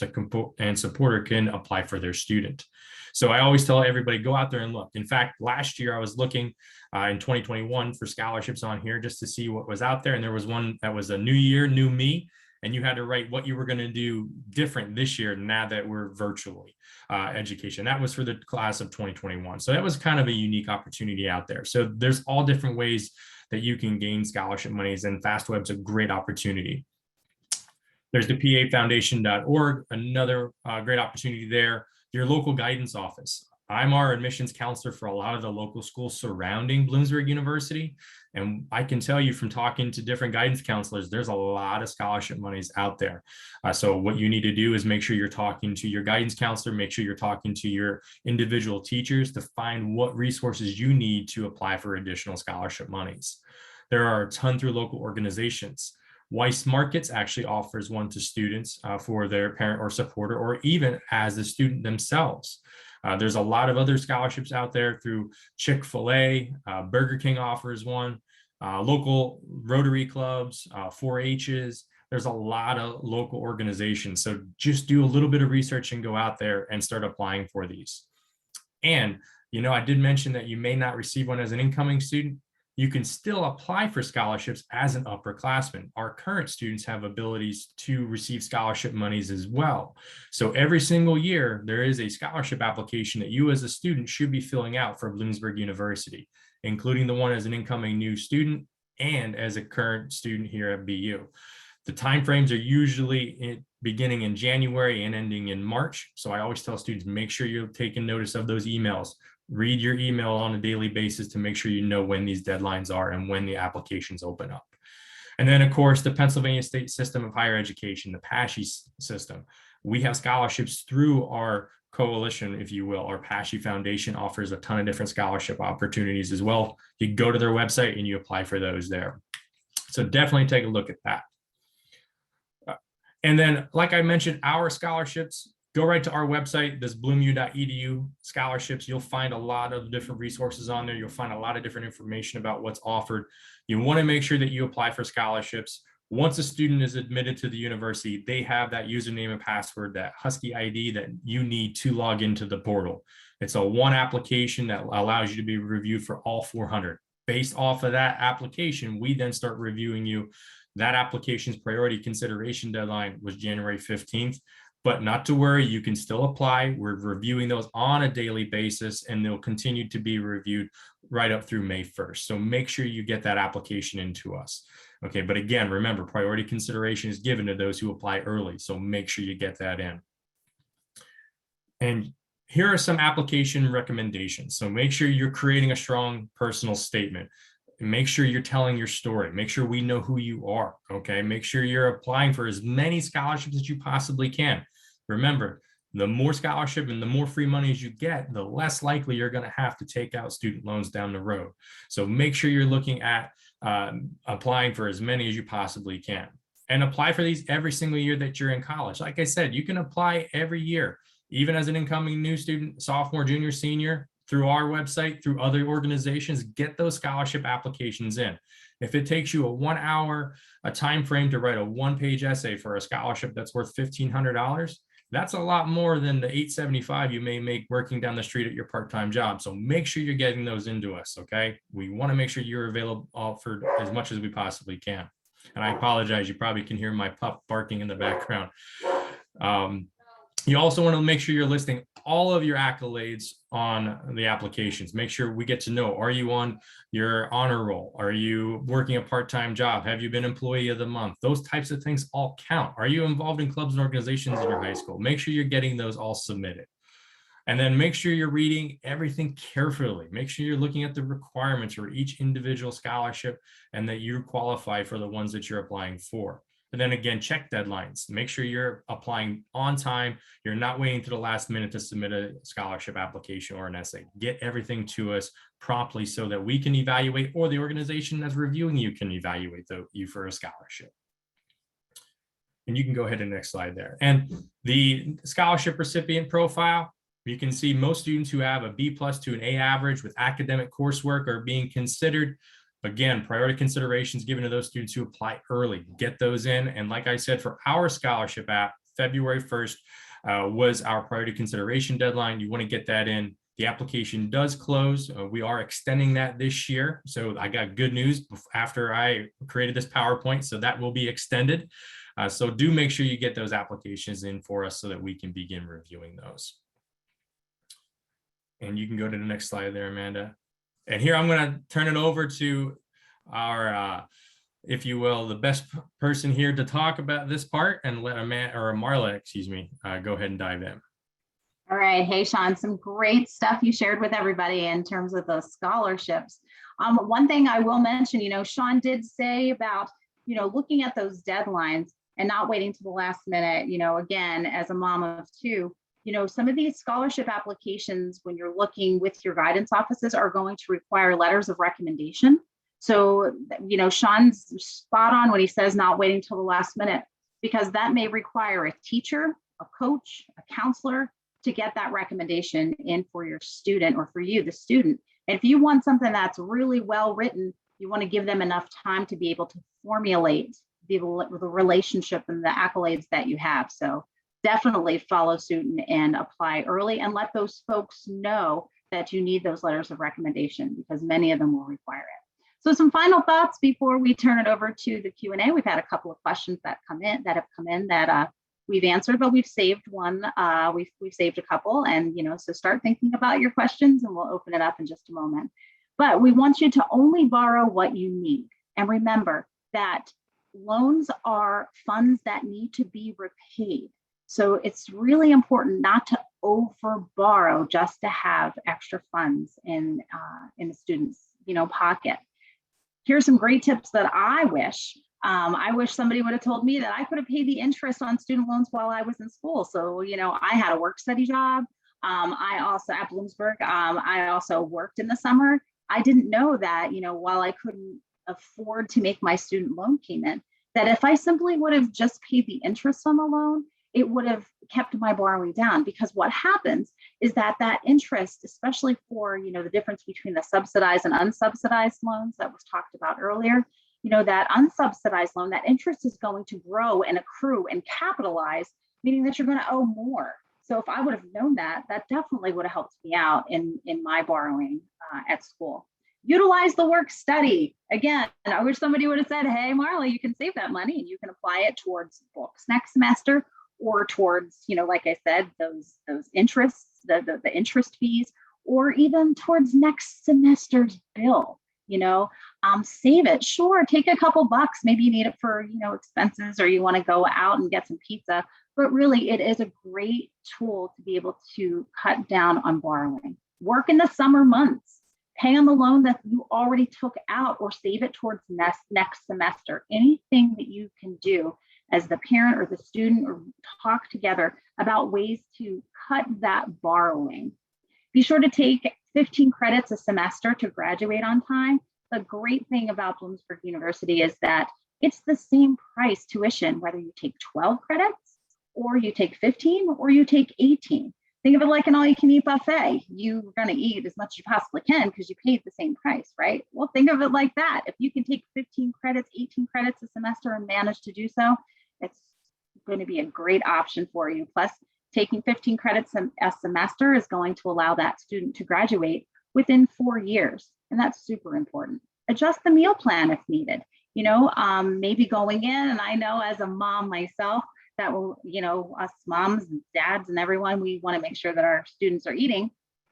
supporter can apply for their student. So I always tell everybody, go out there and look. In fact, last year I was looking in 2021 for scholarships on here just to see what was out there. And there was one that was a new year, new me. And you had to write what you were going to do different this year now that we're virtually education. That was for the class of 2021. So that was kind of a unique opportunity out there. So there's all different ways that you can gain scholarship monies, and Fastweb's a great opportunity. There's the pafoundation.org, another great opportunity there. Your local guidance office. I'm our admissions counselor for a lot of the local schools surrounding Bloomsburg University. And I can tell you from talking to different guidance counselors, there's a lot of scholarship monies out there. So what you need to do is make sure you're talking to your guidance counselor, make sure you're talking to your individual teachers to find what resources you need to apply for additional scholarship monies. There are a ton through local organizations. Weiss Markets actually offers one to students for their parent or supporter, or even as the student themselves. There's a lot of other scholarships out there through Chick-fil-A, Burger King offers one, local Rotary clubs, 4-H's. There's a lot of local organizations. So just do a little bit of research and go out there and start applying for these. And, you know, I did mention that you may not receive one as an incoming student. You can still apply for scholarships as an upperclassman. Our current students have abilities to receive scholarship monies as well. So every single year, there is a scholarship application that you as a student should be filling out for Bloomsburg University, including the one as an incoming new student and as a current student here at BU. The timeframes are usually beginning in January and ending in March. So I always tell students, make sure you're taking notice of those emails. Read your email on a daily basis to make sure you know when these deadlines are and when the applications open up. And then, of course, the Pennsylvania State System of Higher Education, the PASHE system. We have scholarships through our coalition, if you will. Our PASHE Foundation offers a ton of different scholarship opportunities as well. You go to their website and you apply for those there. So definitely take a look at that. And then, like I mentioned, our scholarships, go right to our website, this bloomu.edu scholarships. You'll find a lot of different resources on there. You'll find a lot of different information about what's offered. You want to make sure that you apply for scholarships. Once a student is admitted to the university, they have that username and password, that Husky ID that you need to log into the portal. It's a one application that allows you to be reviewed for all 400. Based off of that application, we then start reviewing you. That application's priority consideration deadline was January 15th. But not to worry, you can still apply. We're reviewing those on a daily basis, and they'll continue to be reviewed right up through May 1st. So make sure you get that application into us. Okay, but again, remember, priority consideration is given to those who apply early. So make sure you get that in. And here are some application recommendations. So make sure you're creating a strong personal statement. Make sure you're telling your story. Make sure we know who you are, okay? Make sure you're applying for as many scholarships as you possibly can. Remember, the more scholarship and the more free money as you get, the less likely you're gonna have to take out student loans down the road. So make sure you're looking at applying for as many as you possibly can. And apply for these every single year that you're in college. Like I said, you can apply every year, even as an incoming new student, sophomore, junior, senior, through our website, through other organizations, get those scholarship applications in. If it takes you a 1 hour, a time frame to write a 1-page essay for a scholarship that's worth $1,500, that's a lot more than the $875 you may make working down the street at your part-time job. So make sure you're getting those into us, okay? We want to make sure you're available for as much as we possibly can. And I apologize, you probably can hear my pup barking in the background. You also want to make sure you're listing all of your accolades on the applications. Make sure we get to know, are you on your honor roll? Are you working a part-time job? Have you been employee of the month? Those types of things all count. Are you involved in clubs and organizations in your high school? Make sure you're getting those all submitted. And then make sure you're reading everything carefully. Make sure you're looking at the requirements for each individual scholarship and that you qualify for the ones that you're applying for. And then again, check deadlines. Make sure you're applying on time. You're not waiting to the last minute to submit a scholarship application or an essay. Get everything to us promptly so that we can evaluate, or the organization that's reviewing you can evaluate you for a scholarship. And you can go ahead to the next slide there. And the scholarship recipient profile, you can see most students who have a B+ to an A average with academic coursework are being considered. Again, priority considerations given to those students who apply early. Get those in. And like I said, for our scholarship app, February 1st was our priority consideration deadline. You want to get that in. The application does close. We are extending that this year. So I got good news after I created this PowerPoint. So that will be extended. So do make sure you get those applications in for us so that we can begin reviewing those. And you can go to the next slide there, Amanda. And here I'm going to turn it over to our, if you will, the best person here to talk about this part, and let Marla, excuse me, go ahead and dive in. All right. Hey, Sean, some great stuff you shared with everybody in terms of the scholarships. One thing I will mention, Sean did say about, looking at those deadlines and not waiting to the last minute, again, as a mom of two, some of these scholarship applications, when you're looking with your guidance offices, are going to require letters of recommendation. So, Sean's spot on when he says not waiting till the last minute, because that may require a teacher, a coach, a counselor to get that recommendation in for your student, or for you, the student. And if you want something that's really well written, you want to give them enough time to be able to formulate the relationship and the accolades that you have. So definitely follow suit and apply early, and let those folks know that you need those letters of recommendation, because many of them will require it. So some final thoughts before we turn it over to the Q&A. We've had a couple of questions that have come in that we've answered, but we've saved one. We've saved a couple, and so start thinking about your questions, and we'll open it up in just a moment. But we want you to only borrow what you need, and remember that loans are funds that need to be repaid. So it's really important not to over borrow just to have extra funds in the student's pocket. Here's some great tips that I wish somebody would have told me, that I could have paid the interest on student loans while I was in school. So I had a work study job. I also at Bloomsburg. I also worked in the summer. I didn't know that while I couldn't afford to make my student loan payment, that if I simply would have just paid the interest on the loan, it would have kept my borrowing down. Because what happens is that interest, especially for, the difference between the subsidized and unsubsidized loans that was talked about earlier, that unsubsidized loan, that interest is going to grow and accrue and capitalize, meaning that you're going to owe more. So if I would have known that, that definitely would have helped me out in my borrowing at school. Utilize the work study. Again, I wish somebody would have said, hey, Marla, you can save that money and you can apply it towards books next semester, or towards, like I said, those interests, the interest fees, or even towards next semester's bill. Save it. Sure, take a couple bucks. Maybe you need it for, expenses, or you want to go out and get some pizza. But really, it is a great tool to be able to cut down on borrowing. Work in the summer months. Pay on the loan that you already took out, or save it towards next semester. Anything that you can do as the parent or the student, or talk together about ways to cut that borrowing. Be sure to take 15 credits a semester to graduate on time. The great thing about Bloomsburg University is that it's the same price tuition, whether you take 12 credits, or you take 15, or you take 18. Think of it like an all-you-can-eat buffet. You're going to eat as much as you possibly can because you paid the same price, right? Well, think of it like that. If you can take 15 credits, 18 credits a semester and manage to do so, it's going to be a great option for you. Plus, taking 15 credits a semester is going to allow that student to graduate within 4 years. And that's super important. Adjust the meal plan if needed. Maybe going in, and I know as a mom myself, that will, us moms and dads and everyone, we want to make sure that our students are eating,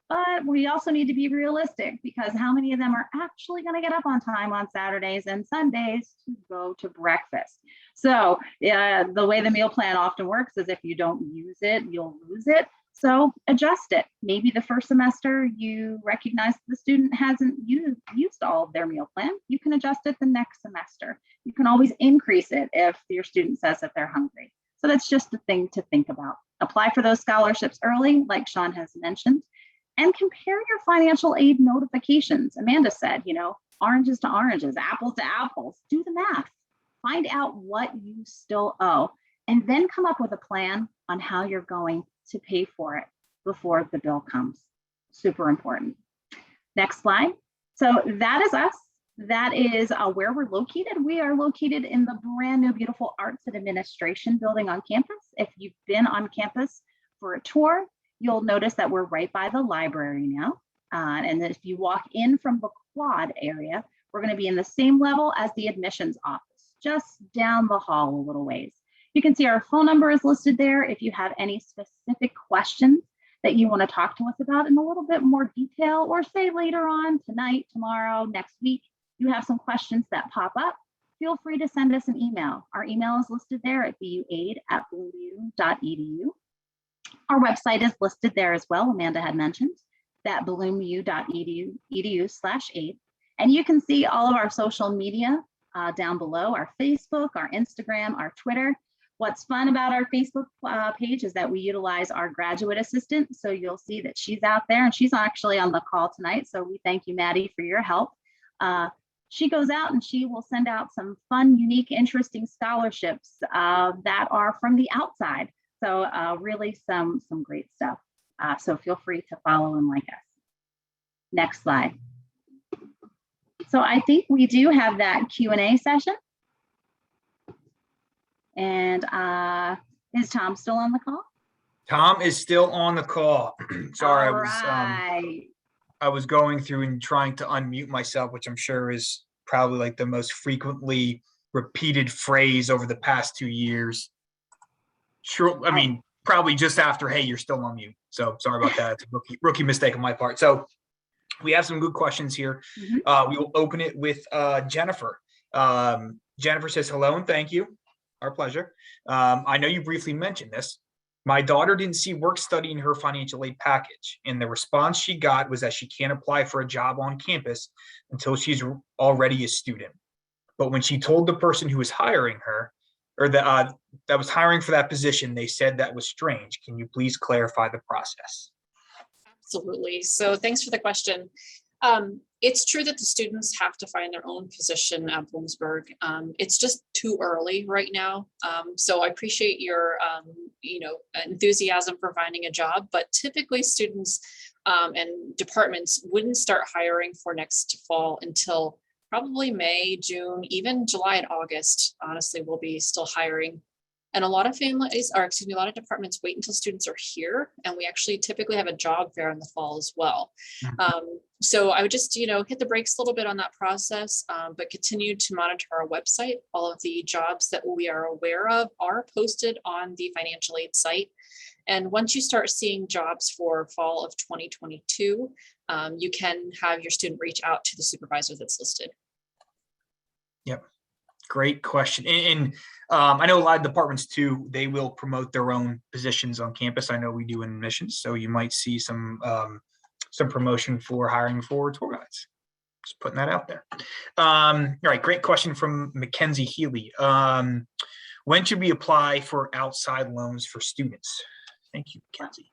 but we also need to be realistic, because how many of them are actually going to get up on time on Saturdays and Sundays to go to breakfast? So the way the meal plan often works is if you don't use it, you'll lose it. So adjust it. Maybe the first semester you recognize the student hasn't used all of their meal plan. You can adjust it the next semester. You can always increase it if your student says that they're hungry. So that's just a thing to think about. Apply for those scholarships early, like Sean has mentioned, and compare your financial aid notifications. Amanda said, oranges to oranges, apples to apples. Do the math. Find out what you still owe, and then come up with a plan on how you're going to pay for it. before the bill comes. Super important. Next slide. So that is us. That is where we're located. We are located in the brand new beautiful Arts and Administration building on campus. If you've been on campus for a tour, you'll notice that we're right by the library now. And then if you walk in from the quad area, we're going to be in the same level as the admissions office, just down the hall a little ways. You can see our phone number is listed there if you have any specific questions that you want to talk to us about in a little bit more detail, or say later on tonight, tomorrow, next week, you have some questions that pop up, feel free to send us an email. Our email is listed there at buaid@bloomU.edu. Our website is listed there as well. Amanda had mentioned that bloomU.edu/aid. And you can see all of our social media down below, our Facebook, our Instagram, our Twitter. What's fun about our Facebook page is that we utilize our graduate assistant. So you'll see that she's out there, and she's actually on the call tonight. So we thank you, Maddie, for your help. She goes out and she will send out some fun, unique, interesting scholarships that are from the outside. So really some great stuff. So feel free to follow and like us. Next slide. So I think we do have that Q&A session. And is Tom still on the call? Tom is still on the call. Sorry, All right. I was going through and trying to unmute myself, which I'm sure is probably like the most frequently repeated phrase over the past 2 years. Sure, I mean, probably just after, hey, you're still on mute. So sorry about that. It's a rookie mistake on my part. So we have some good questions here. We will open it with Jennifer. Jennifer says, hello and thank you. Our pleasure. I know you briefly mentioned this. My daughter didn't see work study in her financial aid package, and the response she got was that she can't apply for a job on campus until she's already a student. But when she told the person who was hiring her, or that was hiring for that position, they said that was strange. Can you please clarify the process? Absolutely. So thanks for the question. It's true that the students have to find their own position at Bloomsburg. It's just too early right now. So I appreciate your, enthusiasm for finding a job, but typically students and departments wouldn't start hiring for next fall until probably May, June, even July and August. Honestly, we'll be still hiring. And a lot of a lot of departments wait until students are here. And we actually typically have a job fair in the fall as well. So I would just, hit the brakes a little bit on that process, but continue to monitor our website. All of the jobs that we are aware of are posted on the financial aid site. And once you start seeing jobs for fall of 2022, you can have your student reach out to the supervisor that's listed. Yep. Great question. And I know a lot of departments too, they will promote their own positions on campus. I know we do in admissions. So you might see some promotion for hiring for tour guides. Just putting that out there. All right. Great question from Mackenzie Healy. When should we apply for outside loans for students? Thank you, Mackenzie.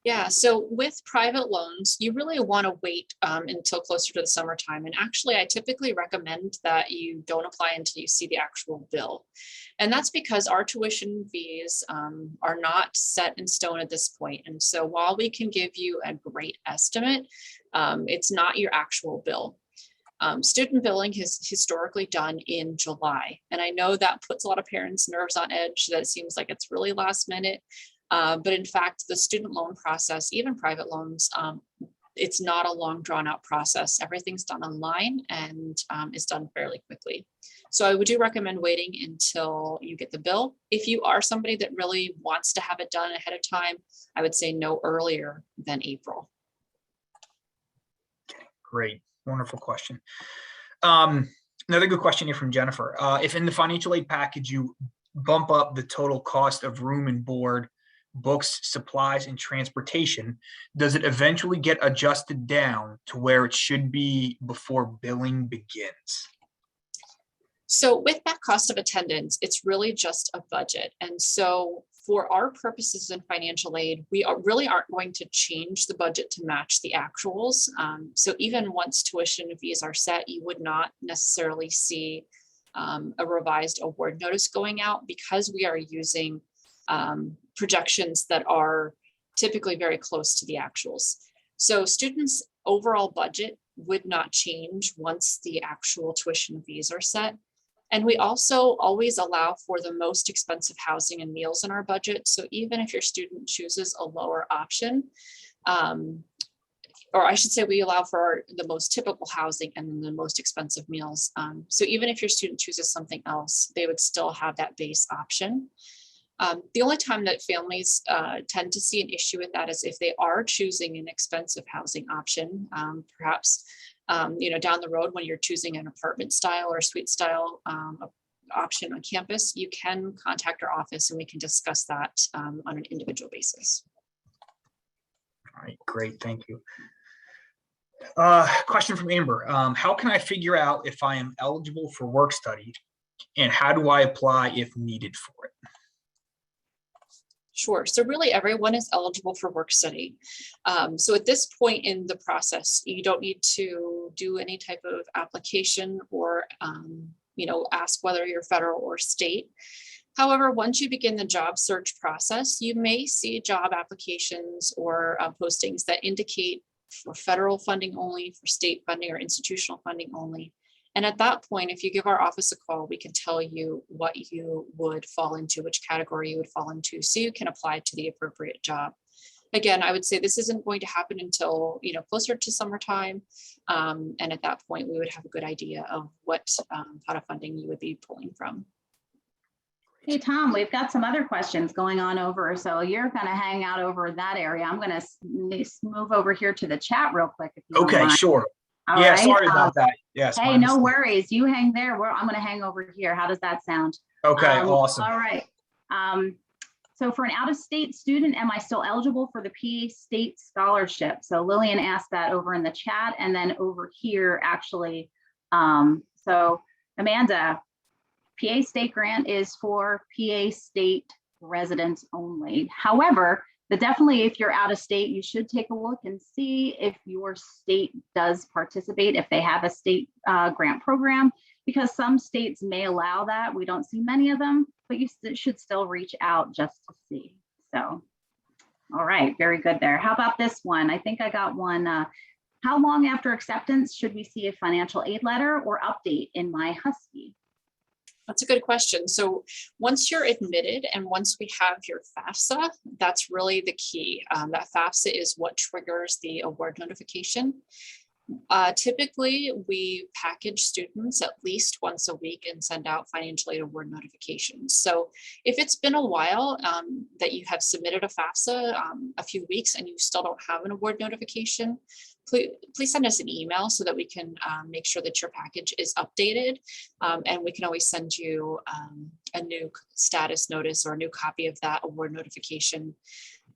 Yeah, so with private loans, you really want to wait until closer to the summertime. And actually, I typically recommend that you don't apply until you see the actual bill. And that's because our tuition fees are not set in stone at this point. And so while we can give you a great estimate, it's not your actual bill. Student billing is historically done in July. And I know that puts a lot of parents' nerves on edge, that it seems like it's really last minute. But in fact, the student loan process, even private loans, it's not a long drawn out process. Everything's done online and is done fairly quickly. So I would do recommend waiting until you get the bill. If you are somebody that really wants to have it done ahead of time, I would say no earlier than April. Okay, great. Wonderful question. Another good question here from Jennifer. If in the financial aid package, you bump up the total cost of room and board, books, supplies, and transportation, does it eventually get adjusted down to where it should be before billing begins? So with that cost of attendance, it's really just a budget. And so for our purposes in financial aid, we really aren't going to change the budget to match the actuals. So even once tuition fees are set, you would not necessarily see a revised award notice going out, because we are using projections that are typically very close to the actuals. So students' overall budget would not change once the actual tuition fees are set. And we also always allow for the most expensive housing and meals in our budget. So even if your student chooses a lower option, or I should say we allow for the most typical housing and then the most expensive meals. So even if your student chooses something else, they would still have that base option. The only time that families tend to see an issue with that is if they are choosing an expensive housing option, perhaps down the road when you're choosing an apartment style or suite style option on campus, you can contact our office and we can discuss that on an individual basis. All right, great, thank you. Question from Amber. How can I figure out if I am eligible for work study, and how do I apply if needed for it? Sure. So really everyone is eligible for work study. So at this point in the process, you don't need to do any type of application or, ask whether you're federal or state. However, once you begin the job search process, you may see job applications or postings that indicate for federal funding only, for state funding or institutional funding only. And at that point, if you give our office a call, we can tell you what you would fall into, which category you would fall into, so you can apply to the appropriate job. Again, I would say this isn't going to happen until closer to summertime. And at that point, we would have a good idea of what pot of funding you would be pulling from. Hey, Tom, we've got some other questions going on over, so you're going to hang out over that area. I'm going to move over here to the chat real quick. If you don't Okay, mind. Sure. All Yeah, right. sorry about that. Yes. Hey, no worries. You hang there. I'm going to hang over here. How does that sound? Okay, awesome. All right. So for an out-of-state student, am I still eligible for the PA State Scholarship? So Lillian asked that over in the chat, and then over here, actually. So Amanda, PA State Grant is for PA State residents only. However, definitely if you're out of state, you should take a look and see if your state does participate, if they have a state grant program, because some states may allow that. We don't see many of them, but you should still reach out just to see. So, all right, very good there. How about this one? I think I got one. How long after acceptance should we see a financial aid letter or update in my Husky? That's a good question. So once you're admitted and once we have your Fafsa, that's really the key. That Fafsa is what triggers the award notification. Typically, we package students at least once a week and send out financial aid award notifications. So if it's been a while that you have submitted a Fafsa, a few weeks, and you still don't have an award notification, please send us an email so that we can make sure that your package is updated, and we can always send you a new status notice or a new copy of that award notification.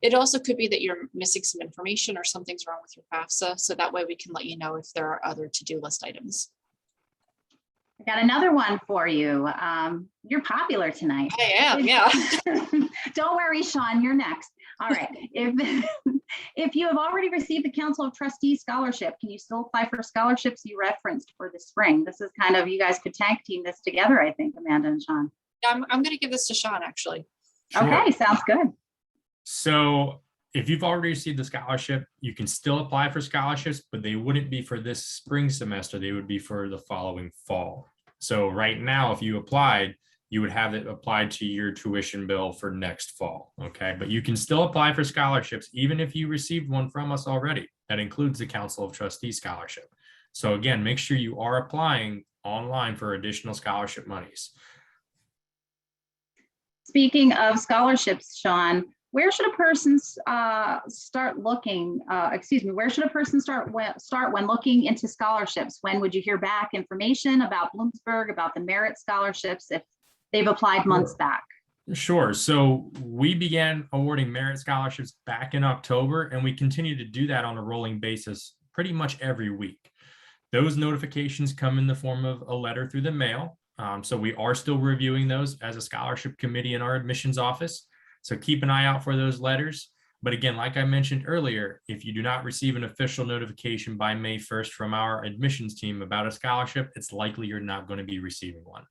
It also could be that you're missing some information or something's wrong with your FAFSA, so that way we can let you know if there are other to-do list items. I got another one for you. You're popular tonight. I am, yeah. Don't worry, Sean, you're next. All right. If you have already received the Council of Trustees scholarship, can you still apply for scholarships you referenced for the spring? This is kind of, you guys could tag team this together, I think, Amanda and Sean. I'm going to give this to Sean, actually. Sure. Okay, sounds good. So if you've already received the scholarship, you can still apply for scholarships, but they wouldn't be for this spring semester. They would be for the following fall. So right now, if you applied, you would have it applied to your tuition bill for next fall. Okay, but you can still apply for scholarships even if you received one from us already. That includes the Council of Trustees scholarship. So again, make sure you are applying online for additional scholarship monies. Speaking of scholarships, Sean, where should a person start looking? Where should a person start when looking into scholarships? When would you hear back information about Bloomsburg, about the merit scholarships if they've applied months back? Sure. So we began awarding merit scholarships back in October, and we continue to do that on a rolling basis pretty much every week. Those notifications come in the form of a letter through the mail. So we are still reviewing those as a scholarship committee in our admissions office. So keep an eye out for those letters. But again, like I mentioned earlier, if you do not receive an official notification by May 1st from our admissions team about a scholarship, it's likely you're not going to be receiving one.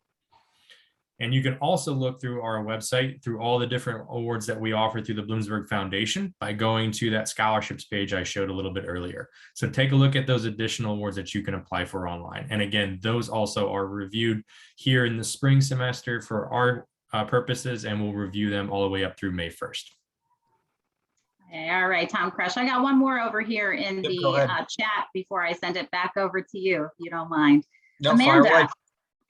And you can also look through our website through all the different awards that we offer through the Bloomsburg Foundation by going to that scholarships page I showed a little bit earlier. So take a look at those additional awards that you can apply for online. And again, those also are reviewed here in the spring semester for our purposes, and we'll review them all the way up through May 1st. All right, Tom Crush. I got one more over here in the chat before I send it back over to you, if you don't mind. No, Amanda.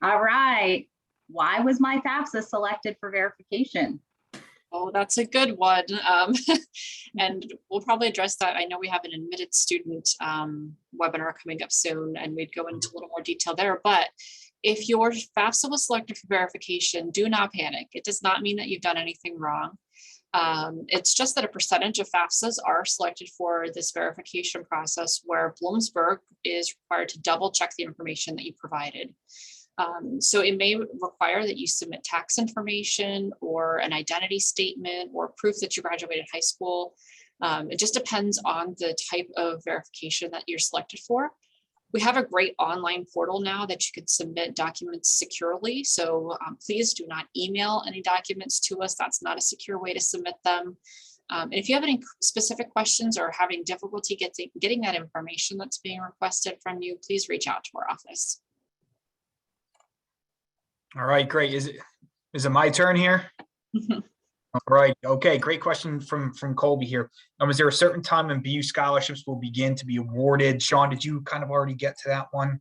All right. Why was my FAFSA selected for verification? Oh, that's a good one. And we'll probably address that. I know we have an admitted student webinar coming up soon, and we'd go into a little more detail there. But if your FAFSA was selected for verification, do not panic. It does not mean that you've done anything wrong. It's just that a percentage of FAFSAs are selected for this verification process, where Bloomsburg is required to double check the information that you provided. So it may require that you submit tax information or an identity statement or proof that you graduated high school. It just depends on the type of verification that you're selected for. We have a great online portal now that you could submit documents securely. So please do not email any documents to us. That's not a secure way to submit them. And if you have any specific questions or having difficulty getting that information that's being requested from you, please reach out to our office. All right, great. Is it my turn here? All right. Okay. Great question from Colby here. Is there a certain time when BU scholarships will begin to be awarded? Sean, did you kind of already get to that one?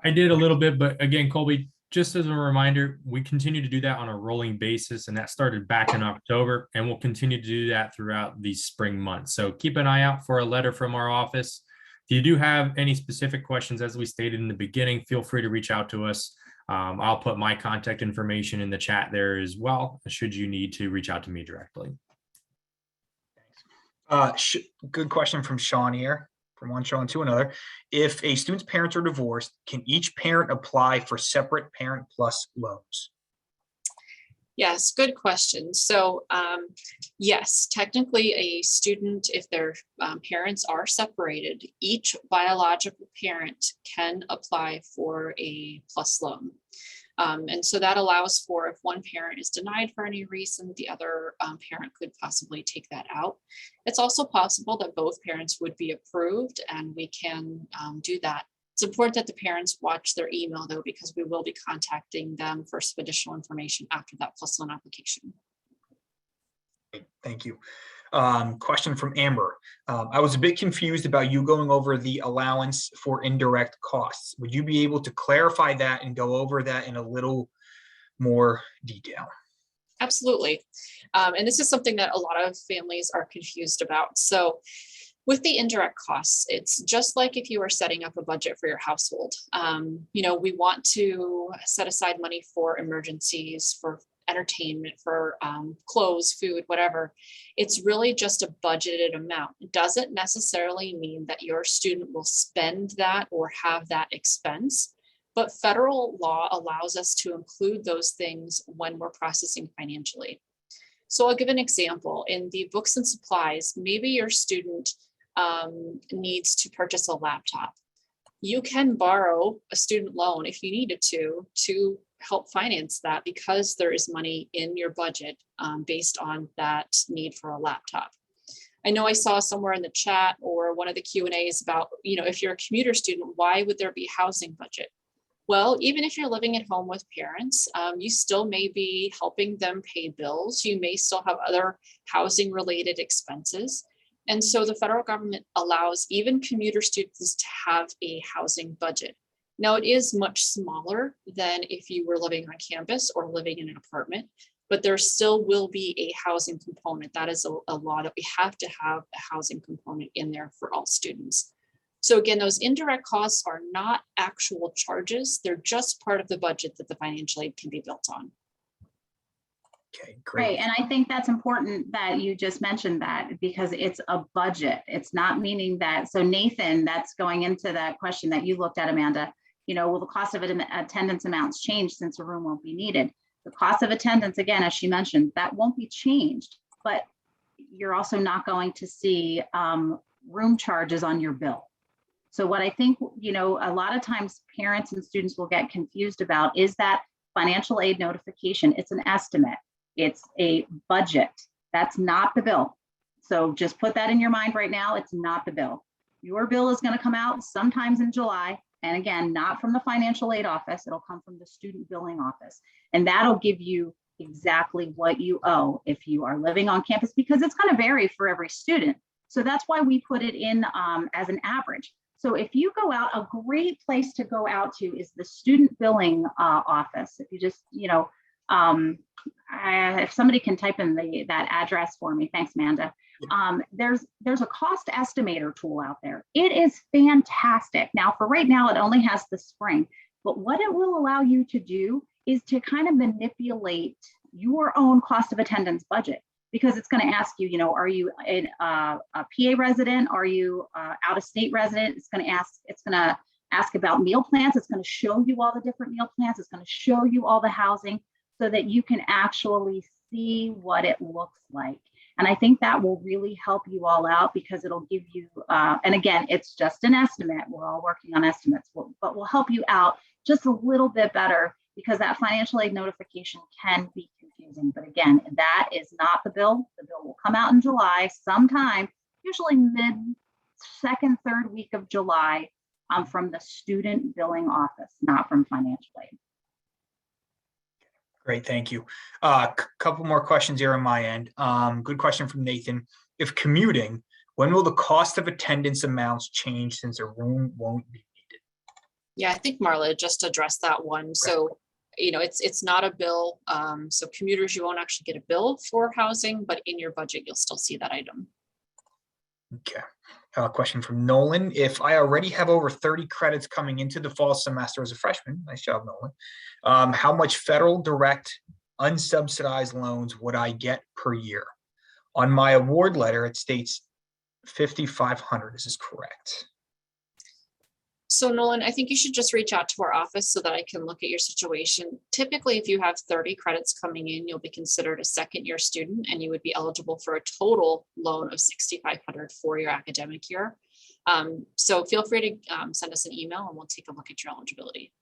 I did a little bit, but again, Colby, just as a reminder, we continue to do that on a rolling basis, and that started back in October, and we'll continue to do that throughout these spring months. So keep an eye out for a letter from our office. If you do have any specific questions, as we stated in the beginning, feel free to reach out to us. I'll put my contact information in the chat there as well, should you need to reach out to me directly. Good question from Sean here, from one Sean to another. If a student's parents are divorced, can each parent apply for separate Parent Plus loans? Yes, good question. So yes, technically a student, if their parents are separated, each biological parent can apply for a plus loan. And so that allows for, if one parent is denied for any reason, the other parent could possibly take that out. It's also possible that both parents would be approved, and we can do that. It's important that the parents watch their email, though, because we will be contacting them for some additional information after that plus loan application. Thank you. Question from Amber. I was a bit confused about you going over the allowance for indirect costs. Would you be able to clarify that and go over that in a little more detail? Absolutely. And this is something that a lot of families are confused about. So with the indirect costs, it's just like if you were setting up a budget for your household. We want to set aside money for emergencies, for entertainment, for clothes, food, whatever. It's really just a budgeted amount. It doesn't necessarily mean that your student will spend that or have that expense, but federal law allows us to include those things when we're processing financially. So I'll give an example. In the books and supplies, maybe your student needs to purchase a laptop. You can borrow a student loan if you needed to help finance that, because there is money in your budget based on that need for a laptop. I know I saw somewhere in the chat or one of the Q&As about, if you're a commuter student, why would there be a housing budget? Well, even if you're living at home with parents, you still may be helping them pay bills. You may still have other housing related expenses. And so the federal government allows even commuter students to have a housing budget. Now, it is much smaller than if you were living on campus or living in an apartment, but there still will be a housing component. That is a law that we have to have a housing component in there for all students. So again, those indirect costs are not actual charges. They're just part of the budget that the financial aid can be built on. Okay, great. Right, and I think that's important that you just mentioned that, because it's a budget. It's not meaning that, so Nathan, that's going into that question that you looked at, Amanda, will the cost of attendance amounts change since a room won't be needed? The cost of attendance, again, as she mentioned, that won't be changed, but you're also not going to see room charges on your bill. So what I think, a lot of times parents and students will get confused about is that financial aid notification. It's an estimate. It's a budget. That's not the bill. So just put that in your mind right now. It's not the bill. Your bill is going to come out sometimes in July. And again, not from the financial aid office. It'll come from the student billing office. And that'll give you exactly what you owe if you are living on campus, because it's going to vary for every student. So that's why we put it in as an average. So if you go out, a great place to go out to is the student billing office. If you just, if somebody can type in that address for me, thanks, Amanda. There's a cost estimator tool out there. It is fantastic. Now, for right now, it only has the spring, but what it will allow you to do is to kind of manipulate your own cost of attendance budget, because it's going to ask you, are you a PA resident? Are you out of state resident? It's going to ask about meal plans. It's going to show you all the different meal plans. It's going to show you all the housing so that you can actually see what it looks like. And I think that will really help you all out, because it'll give you, and again, it's just an estimate. We're all working on estimates, but we'll help you out just a little bit better, because that financial aid notification can be confusing. But again, that is not the bill. The bill will come out in July sometime, usually second, third week of July, from the student billing office, not from financial aid. Great, thank you. Couple more questions here on my end. Good question from Nathan. If commuting, when will the cost of attendance amounts change since a room won't be needed? Yeah, I think Marla just addressed that one. So, it's not a bill. So commuters, you won't actually get a bill for housing, but in your budget, you'll still see that item. Okay. Question from Nolan. If I already have over 30 credits coming into the fall semester as a freshman, nice job, Nolan, how much federal direct unsubsidized loans would I get per year? On my award letter, it states $5,500. Is this correct? So Nolan, I think you should just reach out to our office so that I can look at your situation. Typically, if you have 30 credits coming in, you'll be considered a second-year student, and you would be eligible for a total loan of $6,500 for your academic year. So feel free to send us an email, and we'll take a look at your eligibility.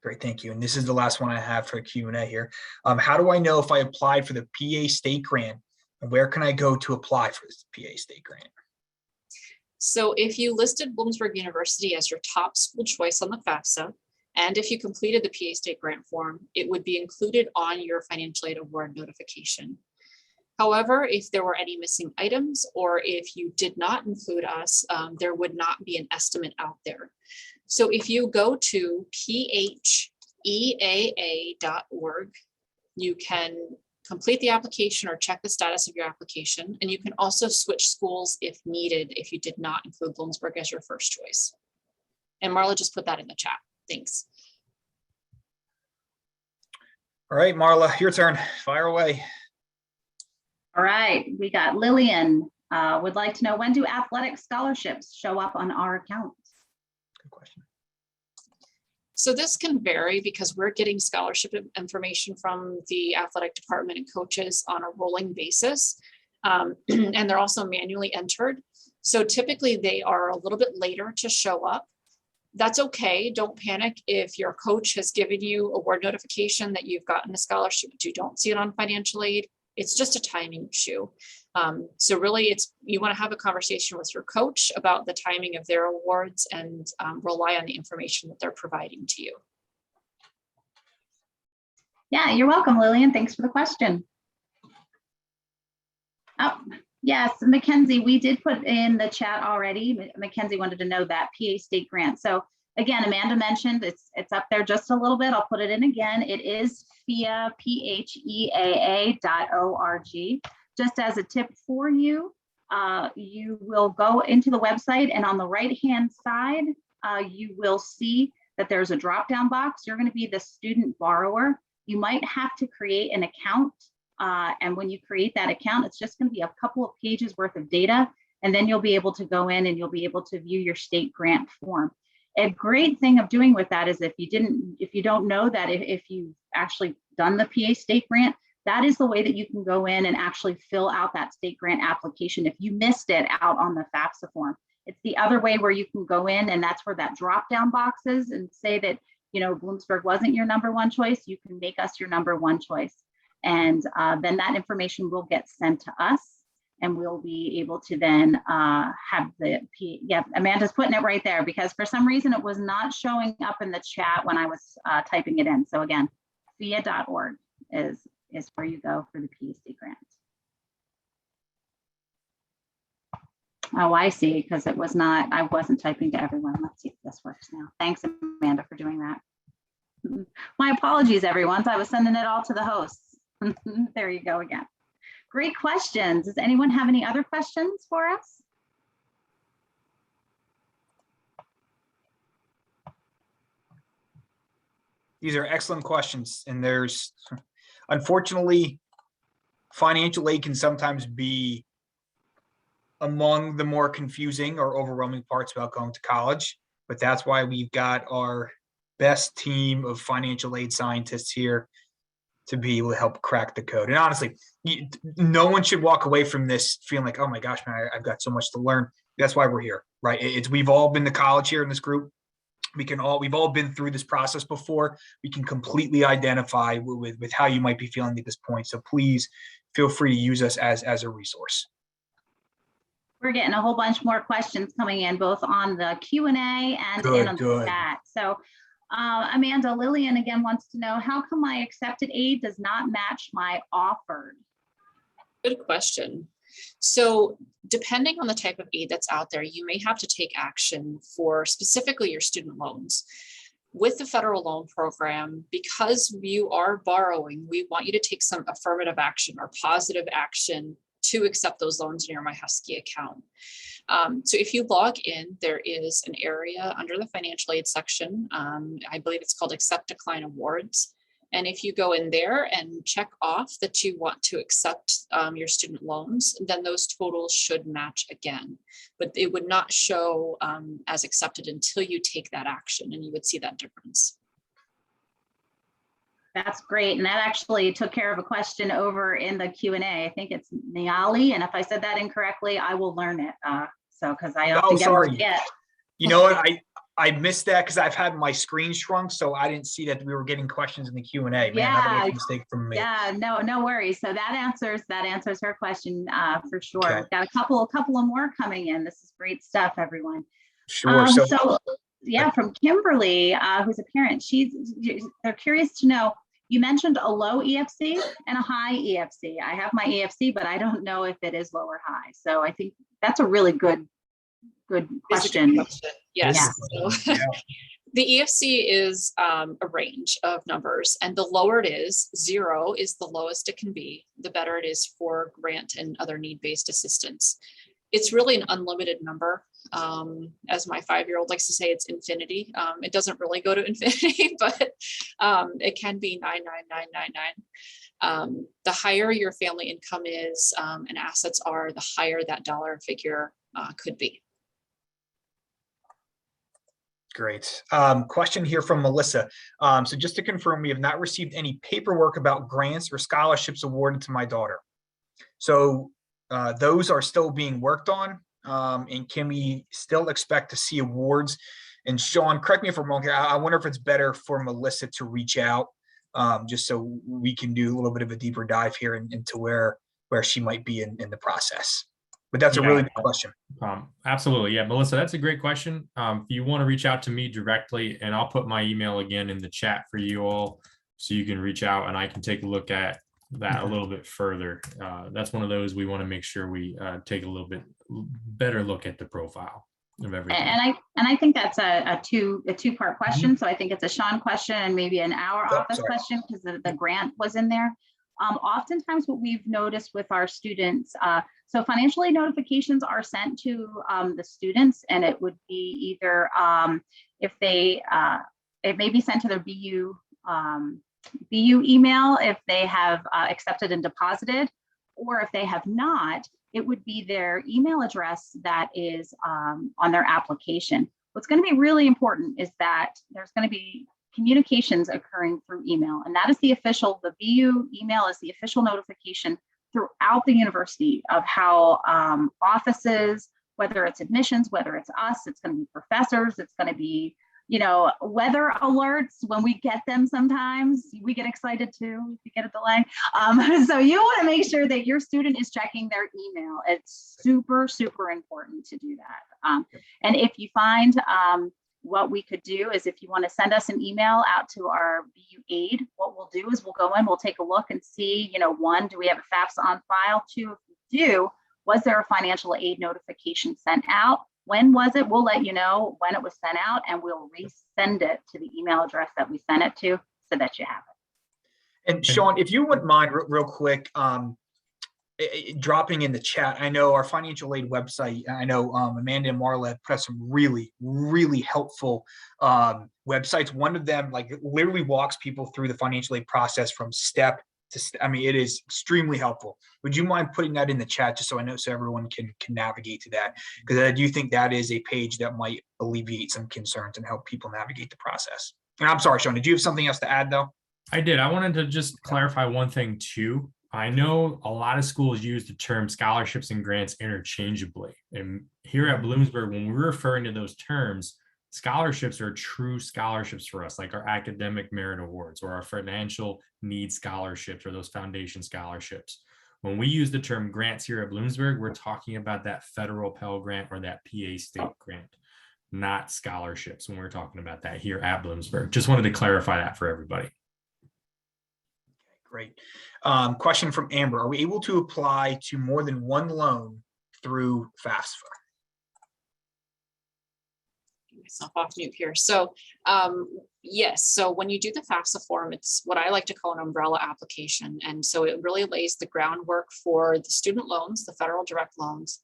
Great, thank you. And this is the last one I have for Q&A here. How do I know if I applied for the PA state grant, and where can I go to apply for this PA state grant? So if you listed Bloomsburg University as your top school choice on the Fafsa, and if you completed the PA state grant form, it would be included on your financial aid award notification. However, if there were any missing items, or if you did not include us, there would not be an estimate out there. So if you go to pheaa.org, you can complete the application or check the status of your application. And you can also switch schools if needed, if you did not include Bloomsburg as your first choice. And Marla just put that in the chat. Thanks. All right, Marla, your turn. Fire away. All right, we got Lillian. Would like to know, when do athletic scholarships show up on our account? Good question. So this can vary, because we're getting scholarship information from the athletic department and coaches on a rolling basis. And they're also manually entered. So typically they are a little bit later to show up. That's okay. Don't panic if your coach has given you a word notification that you've gotten a scholarship, but you don't see it on financial aid. It's just a timing issue. So really, you want to have a conversation with your coach about the timing of their awards, and rely on the information that they're providing to you. Yeah, you're welcome, Lillian. Thanks for the question. Oh, yes, Mackenzie, we did put in the chat already. Mackenzie wanted to know that PA state grant. So again, Amanda mentioned it's up there just a little bit. I'll put it in again. It is PHEAA, PHEAA.org. Just as a tip for you, you will go into the website, and on the right-hand side, you will see that there's a drop-down box. You're going to be the student borrower. You might have to create an account. And when you create that account, it's just going to be a couple of pages worth of data. And then you'll be able to go in and you'll be able to view your state grant form. A great thing of doing with that is if you don't know that if you've actually done the PA state grant, that is the way that you can go in and actually fill out that state grant application if you missed it out on the FAFSA form. It's the other way where you can go in, and that's where that drop down box is, and say that Bloomsburg wasn't your number one choice, you can make us your number one choice. And then that information will get sent to us, and we'll be able to then have Amanda's putting it right there, because for some reason it was not showing up in the chat when I was typing it in. So again, fia.org is where you go for the PEC grant. Oh, I see, because I wasn't typing to everyone. Let's see if this works now. Thanks, Amanda, for doing that. My apologies, everyone. I was sending it all to the hosts. There you go again. Great questions. Does anyone have any other questions for us? These are excellent questions. And there's, unfortunately, financial aid can sometimes be among the more confusing or overwhelming parts about going to college. But that's why we've got our best team of financial aid scientists here to be able to help crack the code. And honestly, no one should walk away from this feeling like, oh my gosh, man, I've got so much to learn. That's why we're here, right? We've all been to college here in this group. We've all been through this process before. We can completely identify with how you might be feeling at this point. So please feel free to use us as a resource. We're getting a whole bunch more questions coming in, both on the Q&A and in on the chat. So Amanda, Lillian again wants to know, how come my accepted aid does not match my offered? Good question. So depending on the type of aid that's out there, you may have to take action for specifically your student loans. With the federal loan program, because you are borrowing, we want you to take some affirmative action or positive action to accept those loans in your My Husky account. So if you log in, there is an area under the financial aid section. I believe it's called Accept Decline Awards. And if you go in there and check off that you want to accept your student loans, then those totals should match again. But it would not show as accepted until you take that action, and you would see that difference. That's great. And that actually took care of a question over in the Q&A. I think it's Niali. And if I said that incorrectly, I will learn it. Because I often forget. You know what? I missed that because I've had my screen shrunk, so I didn't see that we were getting questions in the Q&A. Man, that was a mistake from me. Yeah, no worries. So that answers her question for sure. Okay. We've got a couple of more coming in. This is great stuff, everyone. Sure. So yeah, from Kimberly, who's a parent, they're curious to know, you mentioned a low EFC and a high EFC. I have my EFC, but I don't know if it is low or high. So I think that's a really good question. Yes. Yeah. So, the EFC is a range of numbers, and the lower it is, 0 is the lowest it can be, the better it is for grant and other need-based assistance. It's really an unlimited number. As my 5-year-old likes to say, it's infinity. It doesn't really go to infinity, but it can be 99999. The higher your family income is and assets are, the higher that dollar figure could be. Great. Question here from Melissa. So just to confirm, we have not received any paperwork about grants or scholarships awarded to my daughter. So those are still being worked on. And can we still expect to see awards? And Sean, correct me if I'm wrong here. I wonder if it's better for Melissa to reach out just so we can do a little bit of a deeper dive here into where she might be in the process. But that's a really good question. Absolutely. Yeah, Melissa, that's a great question. If you want to reach out to me directly, and I'll put my email again in the chat for you all so you can reach out and I can take a look at that a little bit further. That's one of those we want to make sure we take a little bit better look at the profile of everything. And I think that's a two-part question. So I think it's a Sean question and maybe an our office question, because the grant was in there. Oftentimes what we've noticed with our students, so financial aid notifications are sent to the students, and it would be either if they, it may be sent to their BU email if they have accepted and deposited, or if they have not, it would be their email address that is on their application. What's going to be really important is that there's going to be communications occurring through email, and that is the BU email is the official notification throughout the university of how offices, whether it's admissions, whether it's us, it's going to be professors, it's going to be weather alerts when we get them. Sometimes we get excited too if you get a delay. So you want to make sure that your student is checking their email. It's super, super important to do that. And if you find what we could do is, if you want to send us an email out to our BU aid, what we'll do is we'll go in, we'll take a look and see, one, do we have a FAFSA on file? Two, if we do, was there a financial aid notification sent out? When was it? We'll let you know when it was sent out, and we'll resend it to the email address that we sent it to so that you have it. And Sean, if you wouldn't mind real quick, dropping in the chat, I know our financial aid website, I know Amanda and Marla put out some really, really helpful websites. One of them literally walks people through the financial aid process from step to step. I mean, it is extremely helpful. Would you mind putting that in the chat just so I know, so everyone can navigate to that? Because I do think that is a page that might alleviate some concerns and help people navigate the process. And I'm sorry, Sean, did you have something else to add though? I did. I wanted to just clarify one thing too. I know a lot of schools use the term scholarships and grants interchangeably. And here at Bloomsburg, when we're referring to those terms, scholarships are true scholarships for us, like our academic merit awards or our financial needs scholarships or those foundation scholarships. When we use the term grants here at Bloomsburg, we're talking about that federal Pell Grant or that PA state grant, not scholarships when we're talking about that here at Bloomsburg. Just wanted to clarify that for everybody. Great. Question from Amber. Are we able to apply to more than one loan through FAFSA? Get myself off mute here. So yes, so when you do the FAFSA form, it's what I like to call an umbrella application. And so it really lays the groundwork for the student loans, the federal direct loans.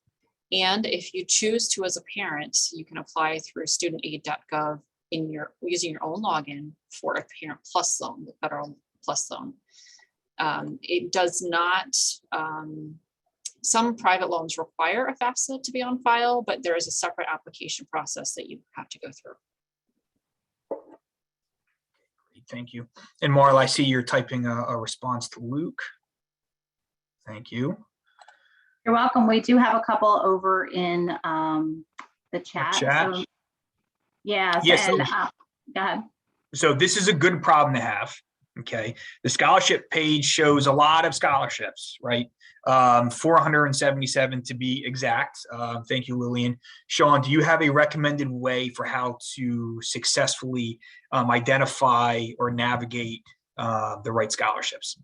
And if you choose to as a parent, you can apply through studentaid.gov using your own login for a Parent Plus loan, the federal Plus loan. It does not, some private loans require a FAFSA to be on file, but there is a separate application process that you have to go through. Thank you. And Marla, I see you're typing a response to Luke. Thank you. You're welcome. We do have a couple over in the chat. So, yeah. Yes. And, go ahead. So this is a good problem to have. Okay. The scholarship page shows a lot of scholarships, right? 477 to be exact. Thank you, Lillian. Sean, do you have a recommended way for how to successfully identify or navigate the right scholarships?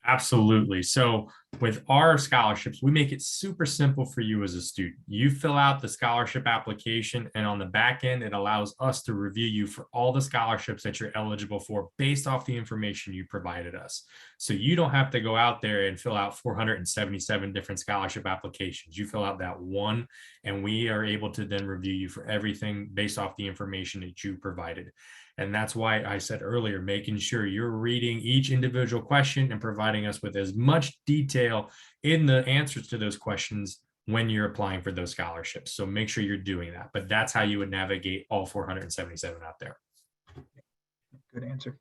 Absolutely. So with our scholarships, we make it super simple for you as a student. You fill out the scholarship application, and on the back end, it allows us to review you for all the scholarships that you're eligible for based off the information you provided us. So you don't have to go out there and fill out 477 different scholarship applications. You fill out that one, and we are able to then review you for everything based off the information that you provided. And that's why I said earlier, making sure you're reading each individual question and providing us with as much detail in the answers to those questions when you're applying for those scholarships. So make sure you're doing that. But that's how you would navigate all 477 out there. Good answer.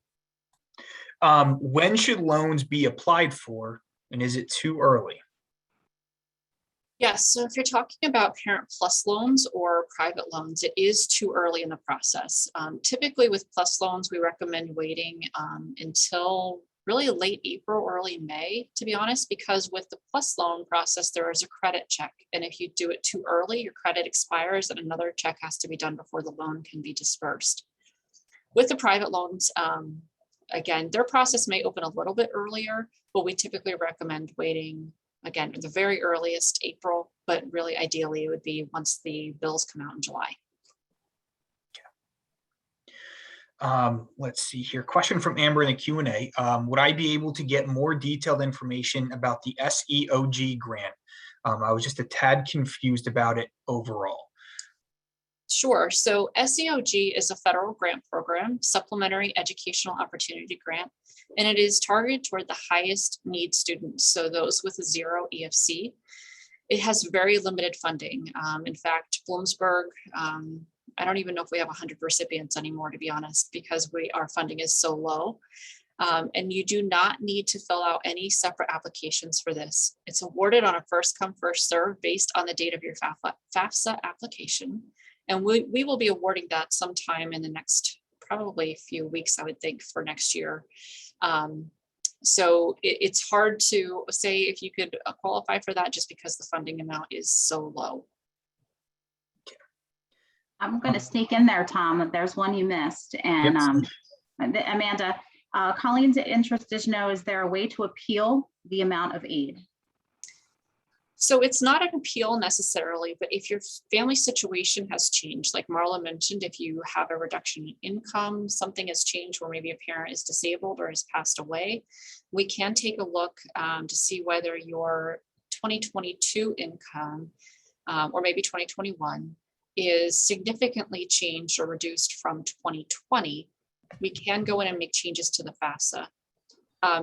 When should loans be applied for, and is it too early? Yes, so if you're talking about Parent Plus loans or private loans, it is too early in the process. Typically with Plus loans, we recommend waiting until really late April, early May, to be honest, because with the Plus loan process, there is a credit check. And if you do it too early, your credit expires and another check has to be done before the loan can be dispersed. With the private loans, again, their process may open a little bit earlier, but we typically recommend waiting, again, at the very earliest April, but really ideally it would be once the bills come out in July. Let's see here. Question from Amber in the Q&A. Would I be able to get more detailed information about the SEOG grant? I was just a tad confused about it overall. Sure. So SEOG is a federal grant program, Supplementary Educational Opportunity Grant, and it is targeted toward the highest need students, so those with a 0 EFC. It has very limited funding. In fact, Bloomsburg, I don't even know if we have 100 recipients anymore, to be honest, because our funding is so low. And you do not need to fill out any separate applications for this. It's awarded on a first come, first serve based on the date of your FAFSA application. And we will be awarding that sometime in the next, probably a few weeks, I would think, for next year. So it's hard to say if you could qualify for that just because the funding amount is so low. I'm going to sneak in there, Tom. There's one you missed. And Amanda, Colleen's interested to know, is there a way to appeal the amount of aid? So it's not an appeal necessarily, but if your family situation has changed, like Marla mentioned, if you have a reduction in income, something has changed where maybe a parent is disabled or has passed away, we can take a look to see whether your 2022 income or maybe 2021 is significantly changed or reduced from 2020. We can go in and make changes to the FAFSA.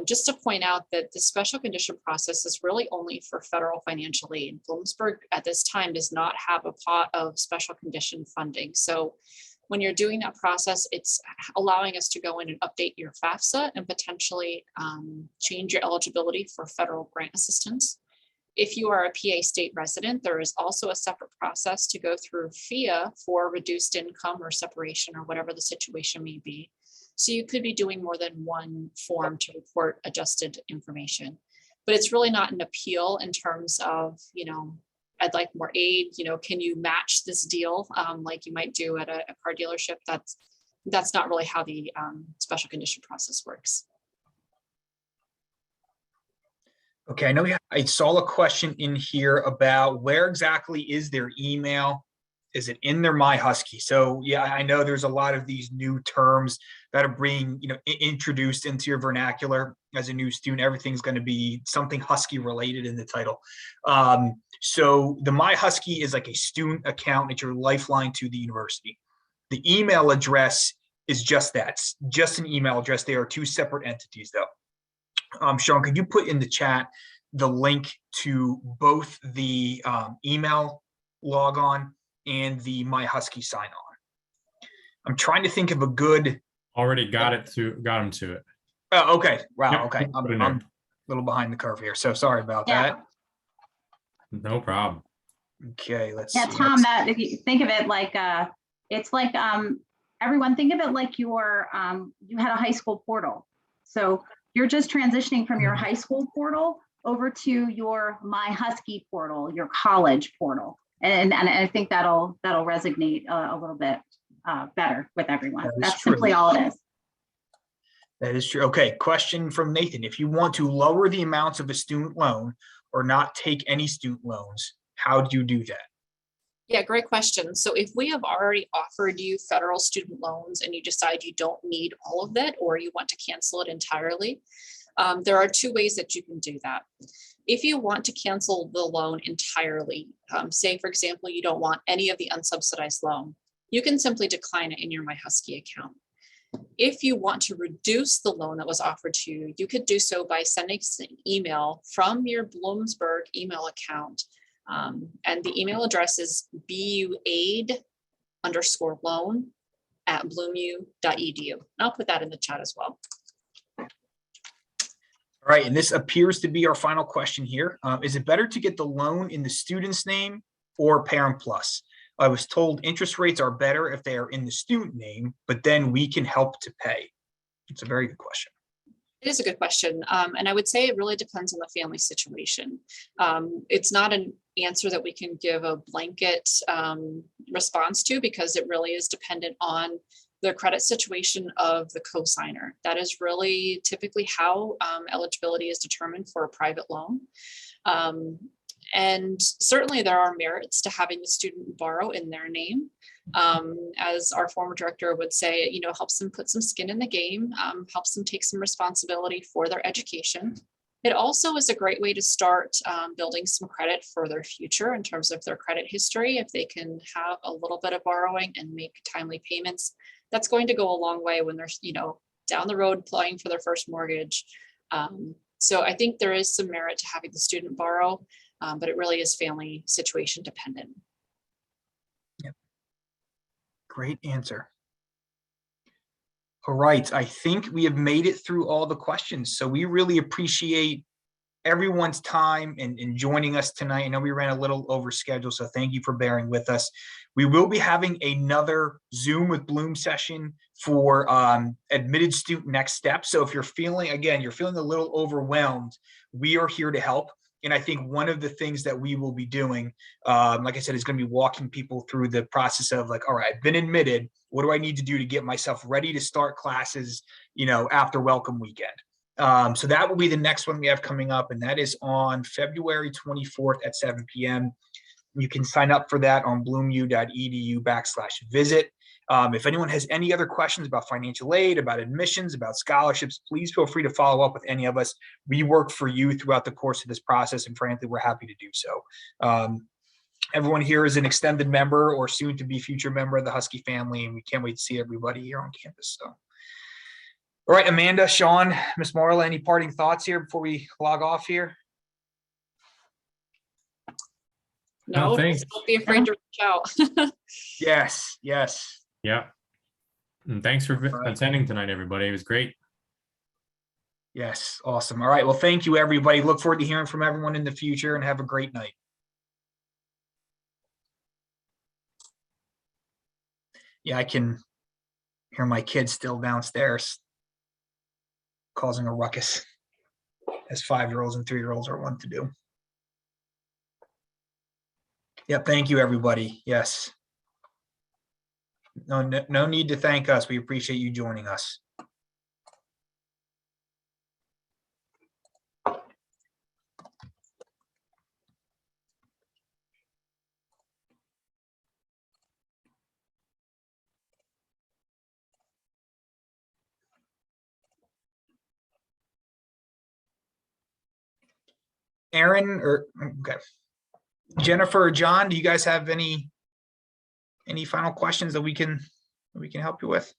Just to point out that the special condition process is really only for federal financial aid. Bloomsburg at this time does not have a pot of special condition funding. So when you're doing that process, it's allowing us to go in and update your FAFSA and potentially change your eligibility for federal grant assistance. If you are a PA state resident, there is also a separate process to go through FIA for reduced income or separation or whatever the situation may be. So you could be doing more than one form to report adjusted information, but it's really not an appeal in terms of, you know, I'd like more aid, you know, can you match this deal like you might do at a car dealership? That's not really how the special condition process works. Okay, I saw a question in here about where exactly is their email? Is it in their My Husky? So yeah, I know there's a lot of these new terms that are being, you know, introduced into your vernacular as a new student. Everything's going to be something Husky related in the title. So the My Husky is like a student account. It's your lifeline to the university. The email address is just that, it's just an email address. They are two separate entities though. Sean, could you put in the chat the link to both the email logon and the My Husky sign on? I'm trying to think of a good. Already got him to it. Oh, okay. Wow. Yep, Okay. I'm a little behind the curve here, so sorry about that. No problem. Okay, let's see. Tom, that if you think of it like it's like everyone think of it like your you had a high school portal. So you're just transitioning from your high school portal over to your My Husky portal, your college portal. And I think that'll resonate a little bit better with everyone. That's simply all it is. That is true. Okay, question from Nathan. If you want to lower the amounts of a student loan or not take any student loans, how do you do that? Yeah, great question. So if we have already offered you federal student loans and you decide you don't need all of it or you want to cancel it entirely, there are two ways that you can do that. If you want to cancel the loan entirely, say, for example, you don't want any of the unsubsidized loan, you can simply decline it in your My Husky account. If you want to reduce the loan that was offered to you, you could do so by sending an email from your Bloomsburg email account. And the email address is buaid_loan@bloomu.edu. And I'll put that in the chat as well. All right, and this appears to be our final question here. Is it better to get the loan in the student's name or Parent Plus? I was told interest rates are better if they are in the student name, but then we can help to pay. It's a very good question. It is a good question. And I would say it really depends on the family situation. It's not an answer that we can give a blanket response to because it really is dependent on the credit situation of the cosigner. That is really typically how eligibility is determined for a private loan. And certainly there are merits to having the student borrow in their name. As our former director would say, you know, helps them put some skin in the game, helps them take some responsibility for their education. It also is a great way to start building some credit for their future in terms of their credit history. If they can have a little bit of borrowing and make timely payments, that's going to go a long way when they're, you know, down the road applying for their first mortgage. So I think there is some merit to having the student borrow, but it really is family situation dependent. Yep. Great answer. All right, I think we have made it through all the questions. So we really appreciate everyone's time and joining us tonight. I know we ran a little over schedule, so thank you for bearing with us. We will be having another Zoom with Bloom session for admitted student next steps. So if you're feeling, again, you're feeling a little overwhelmed, we are here to help. And I think one of the things that we will be doing, like I said, is going to be walking people through the process of like, all right, I've been admitted. What do I need to do to get myself ready to start classes, after welcome weekend? So that will be the next one we have coming up, and that is on February 24th at 7 p.m. You can sign up for that on bloomu.edu/visit. If anyone has any other questions about financial aid, about admissions, about scholarships, please feel free to follow up with any of us. We work for you throughout the course of this process, and frankly, we're happy to do so. Everyone here is an extended member or soon to be future member of the Husky family, and we can't wait to see everybody here on campus. So. All right, Amanda, Sean, Ms. Marla, any parting thoughts here before we log off here? No, thanks. don't be afraid to reach out. Yes. Yeah. And thanks for Right. attending tonight, everybody. It was great. Yes, awesome. All right, well, thank you, everybody. Look forward to hearing from everyone in the future, and have a great night. Yeah, I can hear my kids still downstairs causing a ruckus, as 5-year-olds and 3-year-olds are wont to do. Yeah, thank you, everybody. Yes. No need to thank us. We appreciate you joining us. Aaron, or okay. Jennifer or John, do you guys have any final questions that we can help you with?